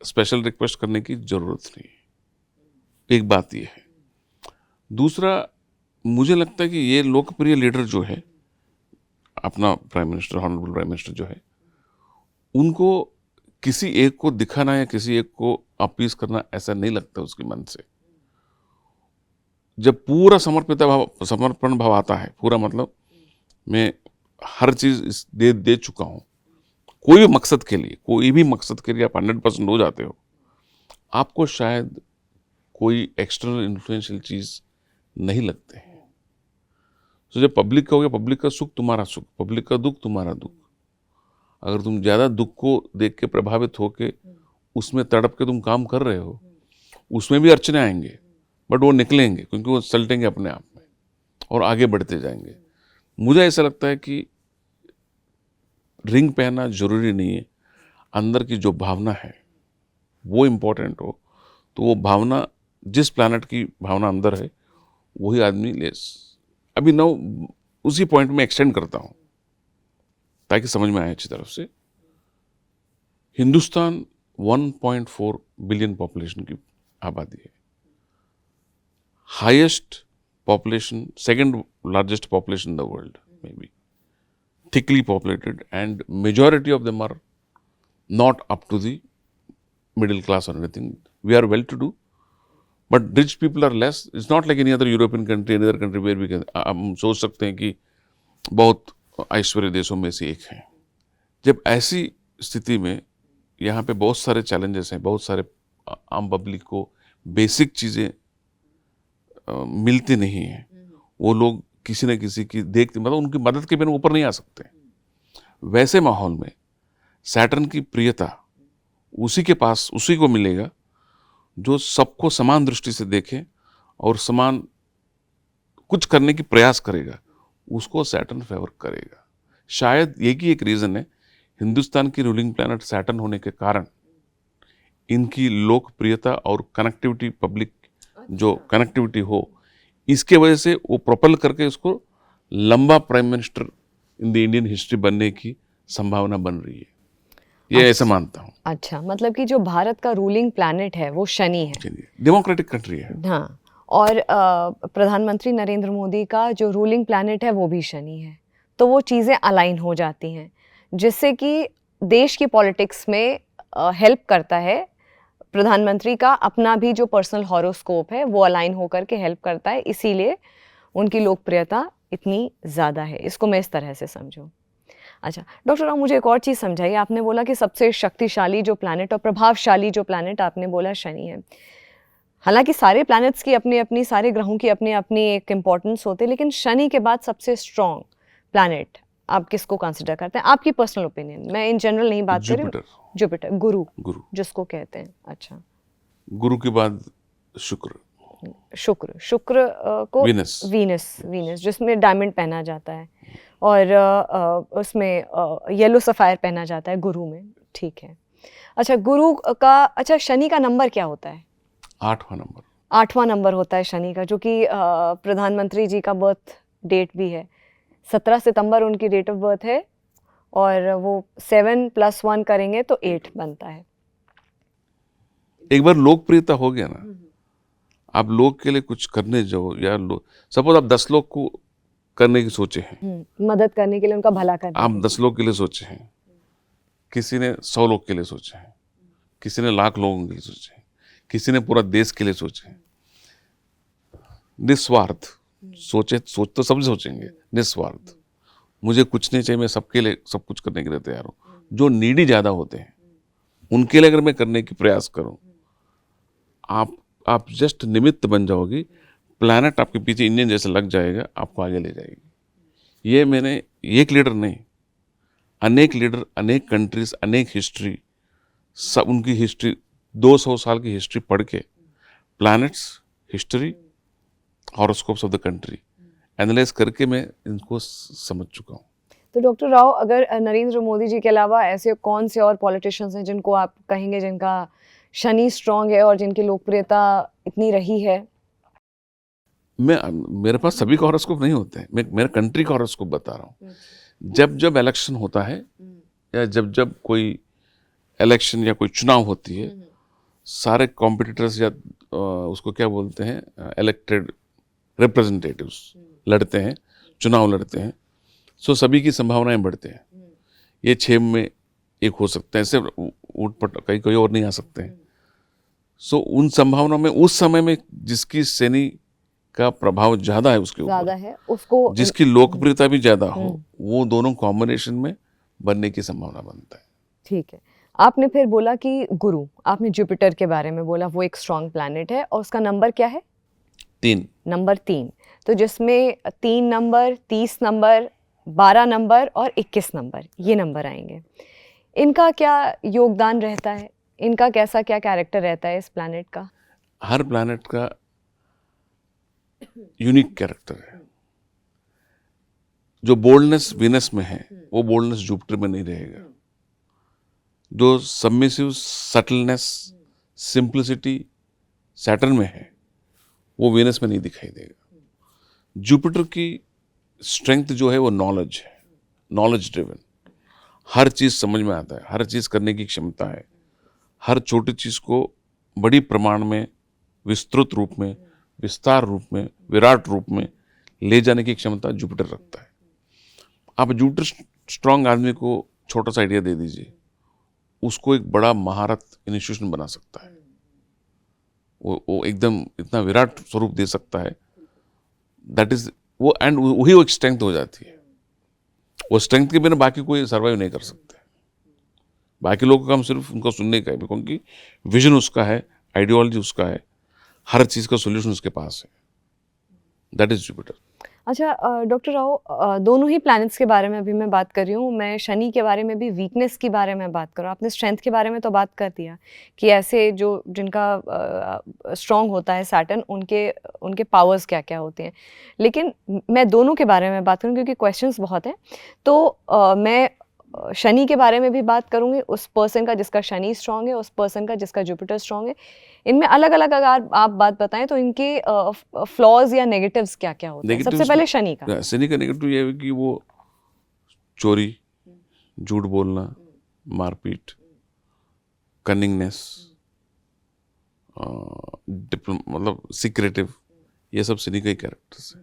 स्पेशल रिक्वेस्ट करने की ज़रूरत नहीं। एक बात ये है। दूसरा, मुझे लगता है कि ये लोकप्रिय लीडर जो है, अपना prime minister, honourable prime minister जो है, उनको किसी एक को दिखाना या किसी एक को अपीस करना, ऐसा नहीं लगता उसके मन से। जब पूरा समर्पण भाव आता है, पूरा मतलब मैं हर चीज़ दे चुका हूँ, कोई भी मकसद के लिए आप 100% हो जाते हो, आपको शायद कोई एक्सटर्नल इन्फ्लुएंशियल चीज़ नहीं लगते हैं। तो जब पब्लिक का हो गया, पब्लिक का सुख तुम्हारा सुख, पब्लिक का दुख तुम्हारा दुख। अगर तुम ज़्यादा दुख को देख के प्रभावित होके उसमें तड़प के तुम काम कर रहे हो, उसमें भी अड़चने आएंगे, बट वो निकलेंगे, क्योंकि वो चलटेंगे अपने आप में और आगे बढ़ते जाएंगे। मुझे ऐसा लगता है कि रिंग पहनना जरूरी नहीं है, अंदर की जो भावना है वो इम्पोर्टेंट हो, तो वो भावना, जिस प्लैनेट की भावना अंदर है, वही आदमी ले। अभी ना उसी पॉइंट में एक्सटेंड करता हूँ ताकि समझ में आए अच्छी तरफ से। हिंदुस्तान 1.4 बिलियन पॉपुलेशन की आबादी है, highest population, second largest population in the world, may be thickly populated, and majority of them are not up to the middle class or anything. We are well to do, but rich people are less. It's not like any other European country, any other country where we can, हम सोच सकते हैं कि बहुत ऐश्वर्य देशों में से एक है। जब ऐसी स्थिति में यहाँ पे बहुत सारे चैलेंजेस हैं, बहुत सारे आम पब्लिक को बेसिक चीज़ें मिलती नहीं हैं, वो लोग किसी न किसी की देखते, मतलब उनकी मदद के बिना ऊपर नहीं आ सकते। वैसे माहौल में सैटर्न की प्रियता उसी के पास, उसी को मिलेगा जो सबको समान दृष्टि से देखे और समान कुछ करने की प्रयास करेगा, उसको सैटर्न फेवर करेगा। शायद यही एक रीज़न है, हिंदुस्तान की रूलिंग प्लैनेट सैटर्न होने के कारण इनकी लोकप्रियता और कनेक्टिविटी, पब्लिक जो कनेक्टिविटी हो, इसके वजह से वो प्रोपल करके उसको लंबा prime minister in the Indian history बनने की संभावना बन रही है, ये ऐसा मानता हूँ। अच्छा, मतलब कि जो भारत का रूलिंग प्लैनेट है वो शनि है, डेमोक्रेटिक कंट्री है। हाँ, और प्रधानमंत्री नरेंद्र मोदी का जो रूलिंग प्लैनेट है वो भी शनि है, तो वो चीज़ें अलाइन हो जाती हैं, जिससे कि देश की पॉलिटिक्स में हेल्प करता है। प्रधानमंत्री का अपना भी जो पर्सनल हॉरोस्कोप है वो अलाइन होकर के हेल्प करता है, इसीलिए उनकी लोकप्रियता इतनी ज़्यादा है। इसको मैं इस तरह से समझूं। अच्छा डॉक्टर राव, मुझे एक और चीज़ समझाइए। आपने बोला कि सबसे शक्तिशाली जो प्लैनेट और प्रभावशाली जो प्लैनेट आपने बोला शनि है। हालांकि सारे प्लैनेट्स की अपनी अपनी, सारे ग्रहों की अपनी अपनी एक इम्पोर्टेंस होती है, लेकिन शनि के बाद सबसे स्ट्रॉन्ग प्लैनेट आप किसको कंसिडर करते हैं? आपकी पर्सनल ओपिनियन, मैं इन जनरल नहीं बात कर रही हूँ। जुपिटर, गुरु जिसको कहते हैं। अच्छा, गुरु के बाद शुक्र को वीनस जिसमें डायमंड पहना जाता है और उसमें येलो सफायर पहना जाता है गुरु में, ठीक है। अच्छा, गुरु का, अच्छा शनि का नंबर क्या होता है? 8वां नंबर होता है शनि का, जो कि प्रधानमंत्री जी का बर्थ डेट भी है। 17 सितंबर उनकी डेट ऑफ बर्थ है, और वो 7 + 1 करेंगे तो 8 बनता है। एक बार लोकप्रियता हो गया ना, आप लोग के लिए कुछ करने जाओ, या सपोज आप 10 लोग को करने की सोचे हैं, मदद करने के लिए, उनका भला करने, आप 10 लोग के लिए सोचे हैं, किसी ने 100 लोग के लिए सोचे हैं, किसी ने लाख लोगों के लिए सोचे हैं, किसी ने पूरा देश के लिए सोचे हैं। निस्वार्थ सोच तो सब सोचेंगे, निस्वार्थ, मुझे कुछ नहीं चाहिए, मैं सबके लिए सब कुछ करने के लिए तैयार हूँ। जो नीडी ज़्यादा होते हैं उनके लिए अगर मैं करने की प्रयास करूँ, आप जस्ट निमित्त बन जाओगी, प्लैनेट आपके पीछे इंजन जैसे लग जाएगा, आपको आगे ले जाएगी। ये मैंने एक लीडर नहीं, अनेक लीडर, अनेक कंट्रीज, अनेक हिस्ट्री, सब उनकी हिस्ट्री 200 साल की हिस्ट्री पढ़ के, planets, history, horoscopes of the country analyse करके मैं इनको समझ चुका हूँ। तो डॉक्टर राव, अगर नरेंद्र मोदी जी के अलावा ऐसे कौन से और पॉलिटिशियंस हैं जिनको आप कहेंगे जिनका शनि स्ट्रांग है और जिनकी लोकप्रियता इतनी रही है? मेरे पास सभी का हॉरोस्कोप नहीं होते हैं, मैं मेरे कंट्री का हॉरोस्कोप बता रहा हूँ। जब इलेक्शन होता है या जब कोई इलेक्शन या कोई चुनाव होती है, सारे कॉम्पिटिटर्स या उसको क्या बोलते हैं, इलेक्टेड रिप्रेजेंटेटिव्स लड़ते हैं, चुनाव लड़ते हैं, सो सभी की संभावनाएं बढ़ते हैं। ये 6 में एक हो सकता है, ऐसे उठपट कोई और नहीं आ सकते हैं। सो उन संभावनाओं में उस समय में जिसकी सेनी का प्रभाव ज़्यादा है उसके ज़्यादा ऊपर, है उसको, जिसकी लोकप्रियता भी ज़्यादा हो, वो दोनों कॉम्बिनेशन में बनने की संभावना बनता है। ठीक है। आपने फिर बोला कि गुरु, आपने जुपिटर के बारे में बोला, वो एक स्ट्रांग प्लैनेट है और उसका नंबर क्या है? 3। नंबर 3। तो जिसमें 3 नंबर, 30 नंबर, 12 नंबर और 21 नंबर, ये नंबर आएंगे। इनका क्या योगदान रहता है? इनका कैसा क्या कैरेक्टर रहता है इस प्लैनेट का? हर प्लैनेट का यूनिक कैरेक्टर है। जो बोल्डनेस वीनस में है, वो बोल्डनेस जुपिटर में नहीं रहेगा। जो सबमिसिव सटलनेस, सिंप्लिसिटी सैटर्न में है, वो वीनस में नहीं दिखाई देगा। जुपिटर की स्ट्रेंथ जो है वो नॉलेज है, नॉलेज ड्रिवन। हर चीज़ समझ में आता है, हर चीज़ करने की क्षमता है, हर छोटी चीज़ को बड़ी प्रमाण में, विस्तृत रूप में, विस्तार रूप में, विराट रूप में ले जाने की क्षमता जुपिटर रखता है। आप जुपिटर स्ट्रांग आदमी को छोटा सा आइडिया दे दीजिए, उसको एक बड़ा महारत इंस्टीट्यूशन बना सकता है। वो एकदम इतना विराट स्वरूप दे सकता है, दैट इज वो, एंड वही वो एक स्ट्रेंथ हो जाती है। वो स्ट्रेंथ के बिना बाकी कोई सर्वाइव नहीं कर सकते। बाकी लोगों का काम सिर्फ उनका सुनने का है, क्योंकि विजन उसका है, आइडियोलॉजी उसका है, हर चीज़ का सोल्यूशन उसके पास है। That is Jupiter. अच्छा डॉक्टर राव, दोनों ही प्लैनेट्स के बारे में अभी मैं बात कर रही हूँ। मैं शनि के बारे में भी, वीकनेस के बारे में बात करूँ। आपने स्ट्रेंथ के बारे में तो बात कर दिया कि ऐसे जो जिनका स्ट्रॉन्ग होता है सैटर्न, उनके पावर्स क्या क्या होते हैं, लेकिन मैं दोनों के बारे में बात करूँ क्योंकि क्वेश्चंस बहुत हैं। तो मैं शनि के बारे में भी बात करूँगी, उस पर्सन का जिसका शनि स्ट्रॉन्ग है, उस पर्सन का जिसका जुपिटर स्ट्रॉन्ग है। इनमें अलग अलग अगर आप बात बताएं तो इनके फ्लॉज या नेगेटिव्स क्या क्या होते हैं? सबसे पहले शनि का। शनि का नेगेटिव ये है कि वो चोरी, झूठ बोलना, मारपीट, कनिंगनेस, मतलब सीक्रेटिव, ये सब शनि का ही कैरेक्टर्स है।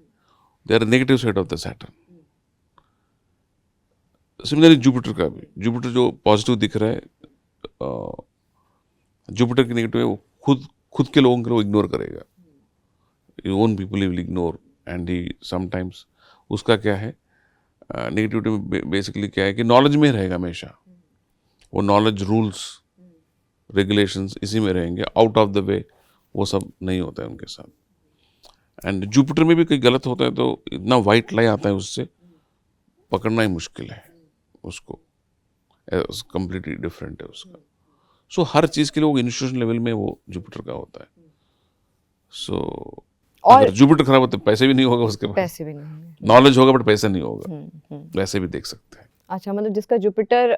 They are negative side of the Saturn. Similarly Jupiter का भी, जुपिटर जो पॉजिटिव दिख रहा है, जुपिटर की नेगेटिव है, वो खुद के लोगों को वो इग्नोर करेगा। Own people will ignore, and he sometimes उसका क्या है, नेगेटिविटी में बेसिकली क्या है कि नॉलेज में रहेगा हमेशा। वो नॉलेज, रूल्स, रेगुलेशंस इसी में रहेंगे, आउट ऑफ द वे वो सब नहीं होता है उनके साथ। एंड जुपिटर में भी कोई गलत होता है तो इतना वाइट लाई आता है, उससे पकड़ना ही मुश्किल है उसको, कंप्लीटली डिफरेंट है उसका। सो हर चीज़ के लिए वो इंस्टीट्यूशन लेवल में वो जुपिटर का होता है। सो अगर जुपिटर खराब होता है पैसे भी नहीं होगा उसके पास, पैसे भी नहीं, नॉलेज होगा बट पैसा नहीं होगा, वैसे भी देख सकते हैं। अच्छा, मतलब जिसका जुपिटर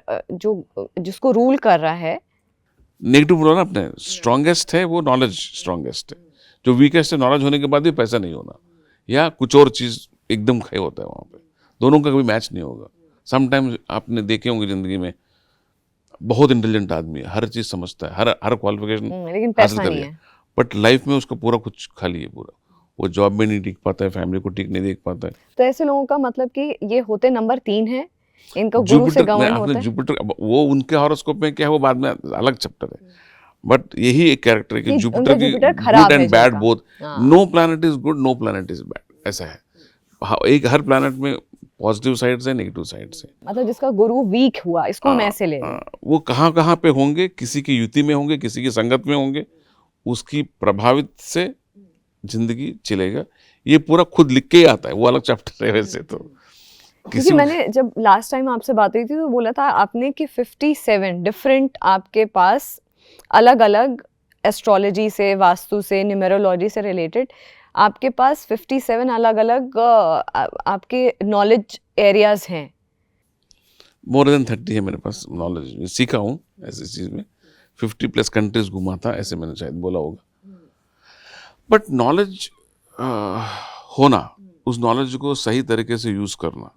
जिसको रूल कर रहा है, नेगेटिव बोला ना अपने, स्ट्रॉन्गेस्ट है वो नॉलेज स्ट्रॉन्गेस्ट है, जो वीकेस्ट है नॉलेज होने के बाद भी पैसा नहीं होना, या कुछ और चीज़ एकदम खाई होता है वहाँ पे, दोनों का कभी मैच नहीं होगा। समटाइम्स आपने देखे होंगे जिंदगी में, बहुत इंटेलिजेंट आदमी है, हर चीज़ समझता है, हर क्वालिफिकेशन लेकिन पैसा नहीं है, बट लाइफ में उसका पूरा कुछ खाली है, पूरा वो जॉब में नहीं टिक पाता है, फैमिली को ठीक नहीं देख पाता है। तो ऐसे लोगों का मतलब कि ये होते नंबर 3 है, इनका गुरु से गवर्न होता है। जुपिटर वो उनके हॉरोस्कोप में क्या है वो बाद में अलग चैप्टर है, बट यही एक कैरेक्टर है कि जुपिटर की good and bad both. No planet is good, no planet is bad. ऐसा है। हाँ, एक हर प्लैनेट में पॉजिटिव साइड्स है, नेगेटिव साइड्स है। मतलब जिसका गुरु वीक हुआ, इसको हम ऐसे ले लें। वो कहाँ कहाँ पे होंगे, किसी की युति में होंगे, किसी की संगत में होंगे, उसकी प्रभावित से जिंदगी चलेगा। ये पूरा खुद लिख के ही आता है, वो अलग चैप्टर है वैसे तो। क्योंकि मैंने जब लास्ट टाइम आपसे बात हुई थी तो बोला था आपने कि 57 डिफरेंट आपके पास अलग अलग एस्ट्रोलॉजी से, वास्तु से, न्यूमेरोलॉजी से रिलेटेड आपके पास 57 अलग अलग आपके नॉलेज एरियाज हैं। मोर देन 30 है मेरे पास नॉलेज, सीखा हूँ ऐसी चीज में। 50+ कंट्रीज घुमा था, ऐसे मैंने शायद बोला होगा। बट नॉलेज होना, उस नॉलेज को सही तरीके से यूज करना,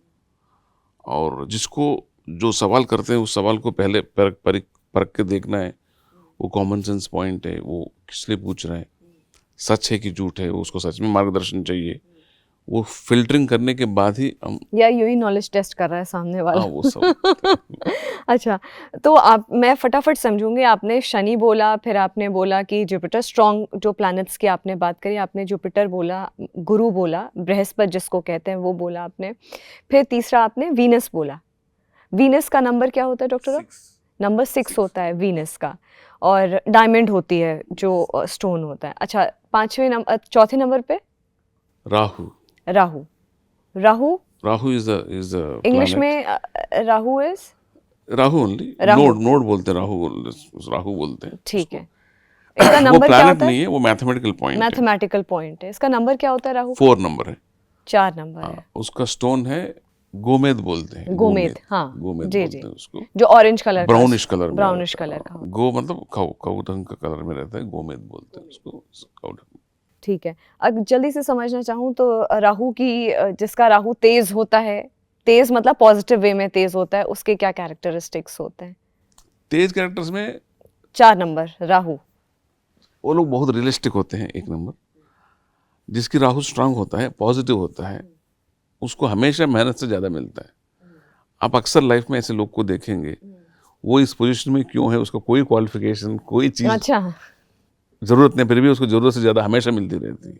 और जिसको जो सवाल करते हैं उस सवाल को पहले परख के देखना है, वो कॉमन सेंस पॉइंट है, वो किस लिए पूछ रहे हैं, सच है कि झूठ है, उसको सच में मार्गदर्शन चाहिए, वो फिल्टरिंग करने के बाद ही हम, या यूं नॉलेज टेस्ट कर रहा है सामने वाला। वो सब। अच्छा, तो मैं फटाफट समझूंगी। आपने शनि बोला, फिर आपने बोला कि जुपिटर, स्ट्रॉन्ग जो प्लैनेट्स की आपने बात करी, आपने जुपिटर बोला, गुरु बोला, बृहस्पति जिसको कहते हैं वो बोला आपने, फिर तीसरा आपने वीनस बोला। वीनस का नंबर क्या होता है डॉक्टर? नंबर 6 होता है वीनस का, और डायमंड होती है जो स्टोन होता है। अच्छा, चौथे नंबर पे राहु। राहु। राहु राहु इज इंग्लिश में Rahu is Rahu only, node बोलते हैं, राहु बोलते हैं। ठीक है। इसका वो नंबर क्या प्लैनेट होता है? नहीं है, वो मैथमेटिकल पॉइंट है। मैथमेटिकल पॉइंट है। इसका नंबर क्या होता है राहु? 4 नंबर है। 4 नंबर है। उसका स्टोन है गोमेद बोलते हैं। गोमेद, हाँ गोमेद जी बोलते जी, हैं उसको। जो ऑरेंज कलर, ब्राउनिश कलर में, ब्राउनिश कलर का। गो मतलब काऊ रंग का कलर में रहता है, गोमेद बोलते हैं उसको, काऊ रंग। ठीक है। अब जल्दी से समझना चाहूँ तो राहु की, जिसका राहु तेज होता है, तेज मतलब पॉजिटिव वे में तेज होता है, उसके क्या कैरेक्टरिस्टिक्स होते हैं? तेज कैरेक्टर्स में 4 नंबर राहु, वो लोग बहुत रियलिस्टिक होते हैं। 1 नंबर जिसकी राहु स्ट्रांग होता है, पॉजिटिव होता है, उसको हमेशा मेहनत से ज़्यादा मिलता है। आप अक्सर लाइफ में ऐसे लोग को देखेंगे, वो इस पोजीशन में क्यों है, उसका कोई क्वालिफिकेशन, कोई चीज़ अच्छा, जरूरत नहीं, फिर भी उसको जरूरत से ज़्यादा हमेशा मिलती रहती है।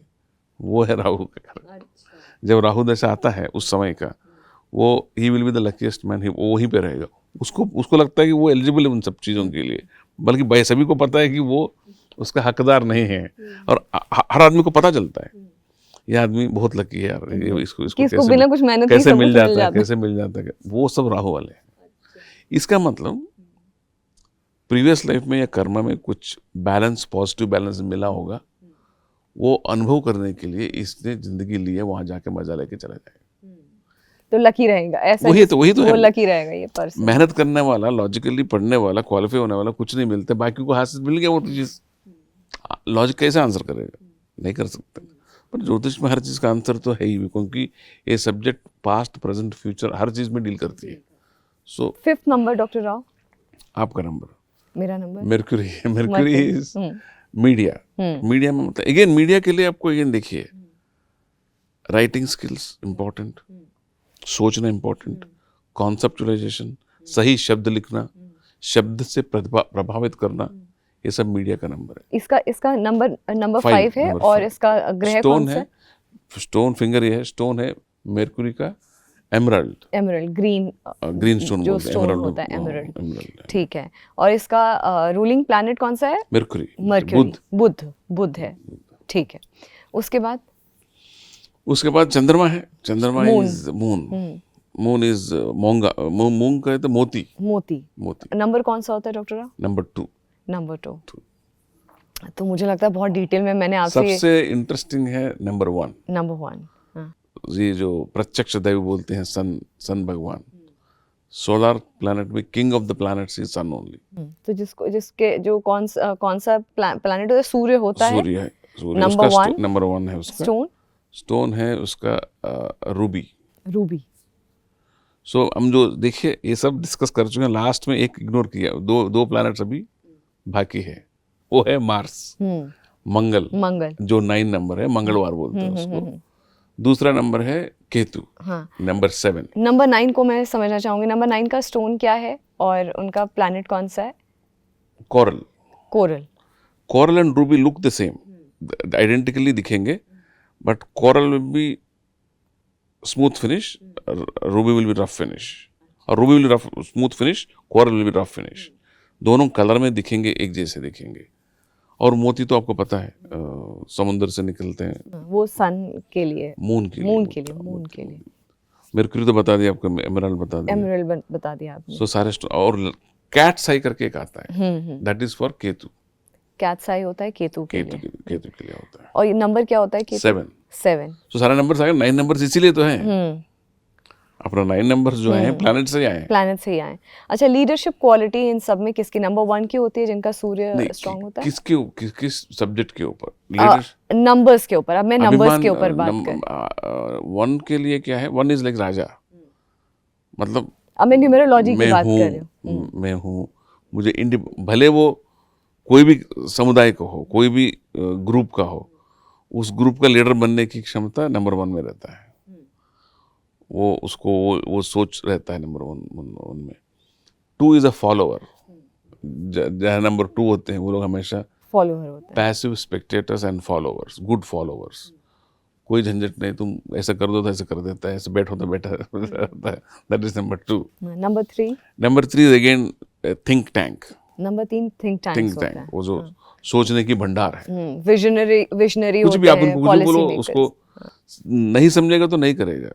वो है राहु का कारण। जब राहु दशा आता है उस समय का, वो he will be the luckiest man, वो वहीं पे रहेगा। उसको लगता है कि वो एलिजिबल है उन सब चीज़ों के लिए, बल्कि भाई सभी को पता है कि वो उसका हकदार नहीं है, और हर आदमी को पता चलता है ये आदमी बहुत लकी है यार, इसको बिना कुछ मेहनत कैसे मिल जाता है, कैसे मिल जाता है। वो सब राहु वाले हैं। इसका मतलब प्रीवियस लाइफ में या कर्म में कुछ बैलेंस, पॉजिटिव बैलेंस मिला होगा, वो अनुभव करने के लिए इसने जिंदगी ली है, वहां जाके मजा लेके चला जाएगा, तो लकी रहेगा। ऐसा वही तो वो है। लकी रहेगा ये पर्सन। मेहनत करने वाला, लॉजिकली पढ़ने वाला, क्वालिफाई होने वाला कुछ नहीं मिलता, बाकी को हाथ से मिल गया वो चीज, लॉजिक कैसे आंसर करेगा? नहीं कर सकते। पर ज्योतिष में हर चीज का आंसर तो है ही, क्योंकि ये सब्जेक्ट पास्ट, प्रेजेंट, फ्यूचर हर चीज में डील करती है। सो 5th नंबर डॉक्टर राव? आपका नंबर? मेरा number mercury is media. Media में मतलब अगेन, मीडिया के लिए आपको अगेन देखिए, राइटिंग स्किल्स इम्पोर्टेंट, सोचना इम्पोर्टेंट, कॉन्सेप्चुलाइजेशन, सही शब्द लिखना, शब्द से प्रभावित करना, ये सब मीडिया का नंबर है। इसका नंबर 5 है, और इसका ग्रह कौन सा है? स्टोन फिंगर ये है, स्टोन है मर्क्यूरी का एमराल्ड, ग्रीन स्टोन जो स्टोन होता है एमराल्ड, ठीक है। और इसका रूलिंग प्लैनेट कौन सा है? मर्क्यूरी, बुध है, ठीक है। उसके बाद चंद्रमा है। चंद्रमा इज मून इज मोंगा, मूंग का है तो मोती। नंबर कौन सा होता है डॉक्टर? नंबर 2। तो मुझे लगता है बहुत डिटेल में मैंने आपसे, सबसे इंटरेस्टिंग है नंबर 1। हाँ। ये जो प्रत्यक्ष दैव बोलते हैं, सन भगवान, सोलर प्लैनेट में king of the planets is sun only. तो जिसके जो कौन सा प्लैनेट होता है? सूर्य होता है। सूर्य है, नंबर 1 है उसका। स्टोन है उसका रूबी। सो हम जो देखिए ये सब डिस्कस कर चुके हैं, लास्ट में एक इग्नोर किया, दो प्लैनेट्स अभी बाकी है, वो है मार्स, मंगल, जो 9 नंबर है, मंगलवार बोलते हैं उसको। दूसरा नंबर है केतु, हाँ। नंबर 7। नंबर 9 को मैं समझना चाहूंगी। नंबर 9 का स्टोन क्या है और उनका प्लैनेट कौन सा है? Coral and ruby look the same, identically दिखेंगे, बट कोरल में भी smooth finish, ruby will be rough finish, और ruby will rough smooth finish, coral will be rough finish. दोनों कलर में दिखेंगे, एक जैसे दिखेंगे। और मोती तो आपको पता है समुद्र से निकलते हैं, वो सन के लिए, मून के लिए, मून के लिए। मेर्क्यूरी तो बता दिया आपको, एमराल्ड बता दिया, एमराल्ड बता दिया आपने। सो सारे और कैट्स आई करके एक आता है, that is for Ketu. Cat's eye होता है केतु के लिए। केतु के लिए होता है। और ये नंबर क्या होता है केतु? 7। तो सारे नंबर्स आ गए, 9 नंबर्स इसीलिए तो हैं। अपना 9 नंबर्स जो हैं प्लैनेट से ही आए हैं। प्लैनेट से ही आए। अच्छा, लीडरशिप क्वालिटी इन सब में किसकी नंबर 1 की होती है, जिनका सूर्य स्ट्रांग होता है? किस सब्जेक्ट के ऊपर? लीडर नंबर्स के ऊपर। अब मैं नंबर्स के ऊपर बात कर। 1 के लिए क्या है? 1 इज लाइक राजा, मतलब अब मैं न्यूमेरोलॉजी की बात कर रही हूँ। मैं हूँ, मुझे भले वो कोई भी समुदाय का हो, कोई भी ग्रुप का हो, उस ग्रुप का लीडर बनने की क्षमता नंबर 1 में रहता है। वो उसको वो सोच रहता है नंबर 1 में। 2 इज अ फॉलोअर। जहाँ नंबर 2 होते हैं वो लोग हमेशा फॉलोअर होते हैं। Passive spectators and followers, good followers. कोई झंझट नहीं, तुम ऐसा कर दो तो ऐसा कर देता है, ऐसे बैठो तो बैठा रहता है। That is number 2। Number 3? Number 3 is again think tank. Number 3 think tank, वो जो सोचने की भंडार है। विजनरी कुछ भी आप उनको कुछ भी बोलो, उसको नहीं समझेगा तो नहीं करेगा,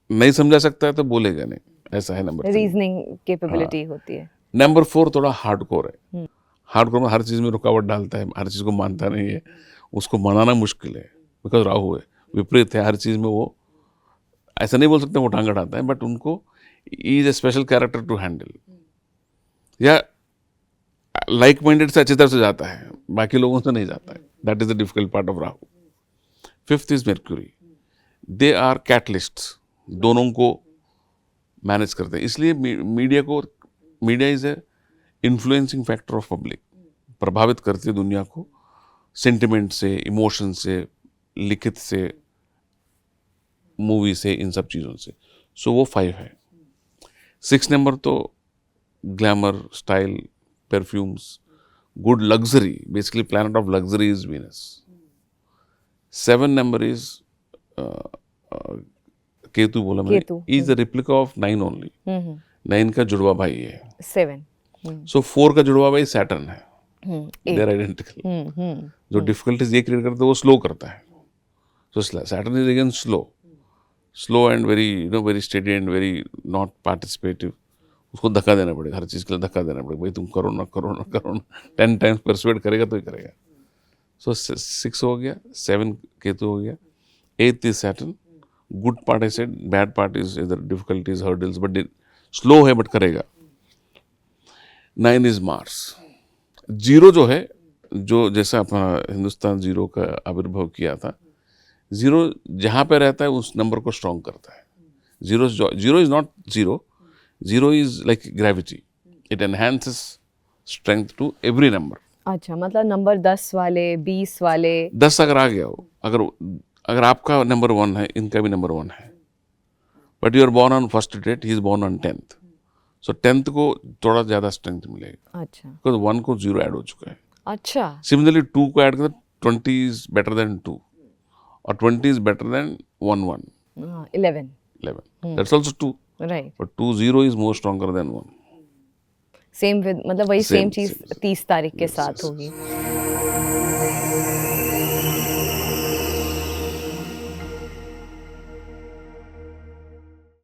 नहीं समझा सकता है तो बोलेगा नहीं, ऐसा है नंबर 3। रीजनिंग कैपेबिलिटी होती है। नंबर 4 थोड़ा हार्डकोर है। हार्डकोर में हर चीज में रुकावट डालता है, हर चीज को मानता नहीं है, उसको मनाना मुश्किल है, बिकॉज राहु है, विपरीत है। हर चीज में वो ऐसा नहीं बोल सकते वो टांग अड़ाता है, बट उनको is a special character to handle, या लाइक माइंडेड से अच्छी तरह से जाता है, बाकी लोगों से नहीं जाता है। That is the difficult part of Rahu. 5th is Mercury. They are catalysts, दोनों को मैनेज करते हैं। इसलिए media is a influencing factor of public, प्रभावित करती है दुनिया को सेंटिमेंट से, इमोशन से, लिखित से, मूवी से, इन सब चीज़ों से। सो वो 5 है। 6 नंबर तो glamour, style, perfumes, good luxury, basically planet of luxury is Venus. 7 number is Ketu बोला मैंने, is the replica of 9 only. 9 का जुड़वा भाई है 7। सो 4 का जुड़वा भाई सैटर्न है। They are identical. जो डिफिकल्टीज ये क्रिएट करता है वो स्लो करता है। So Saturn is again slow and very very steady and very not participative. उसको धक्का देना पड़ेगा, हर चीज़ के लिए धक्का देना पड़ेगा, भाई तुम करो ना 10 टाइम्स परसुएड करेगा तो ही करेगा। सो 6 हो गया, 7 केतु हो गया, 8th is Saturn. Good part I said, bad part is इधर डिफिकल्टीज, हर्डल्स, बट स्लो है बट करेगा। 9 इज मार्स। 0 जो है, जो जैसा अपना हिंदुस्तान 0 का आविर्भाव किया था, 0 जहाँ पे रहता है उस नंबर को स्ट्रॉन्ग करता है। 0 is not 0 is like gravity, it enhances strength to every number. अच्छा, मतलब नंबर 10 वाले, 20 वाले, 10 अगर आ गया हो, अगर आपका नंबर 1 है, इनका भी नंबर 1 है, but you are born on first date, he is born on 10th, so 10th को थोड़ा ज्यादा स्ट्रेंथ मिलेगा। अच्छा, बिकॉज 1 को 0 ऐड हो चुका है। अच्छा, सिमिलरली 2 को ऐड करते 20 इज बेटर देन 2, और 20 is better than 1 11 that's also 2, right. But 2 0 is more stronger than 1। Same with, मतलब वही सेम चीज same. 30 तारीख के Yes, साथ yes, होगी।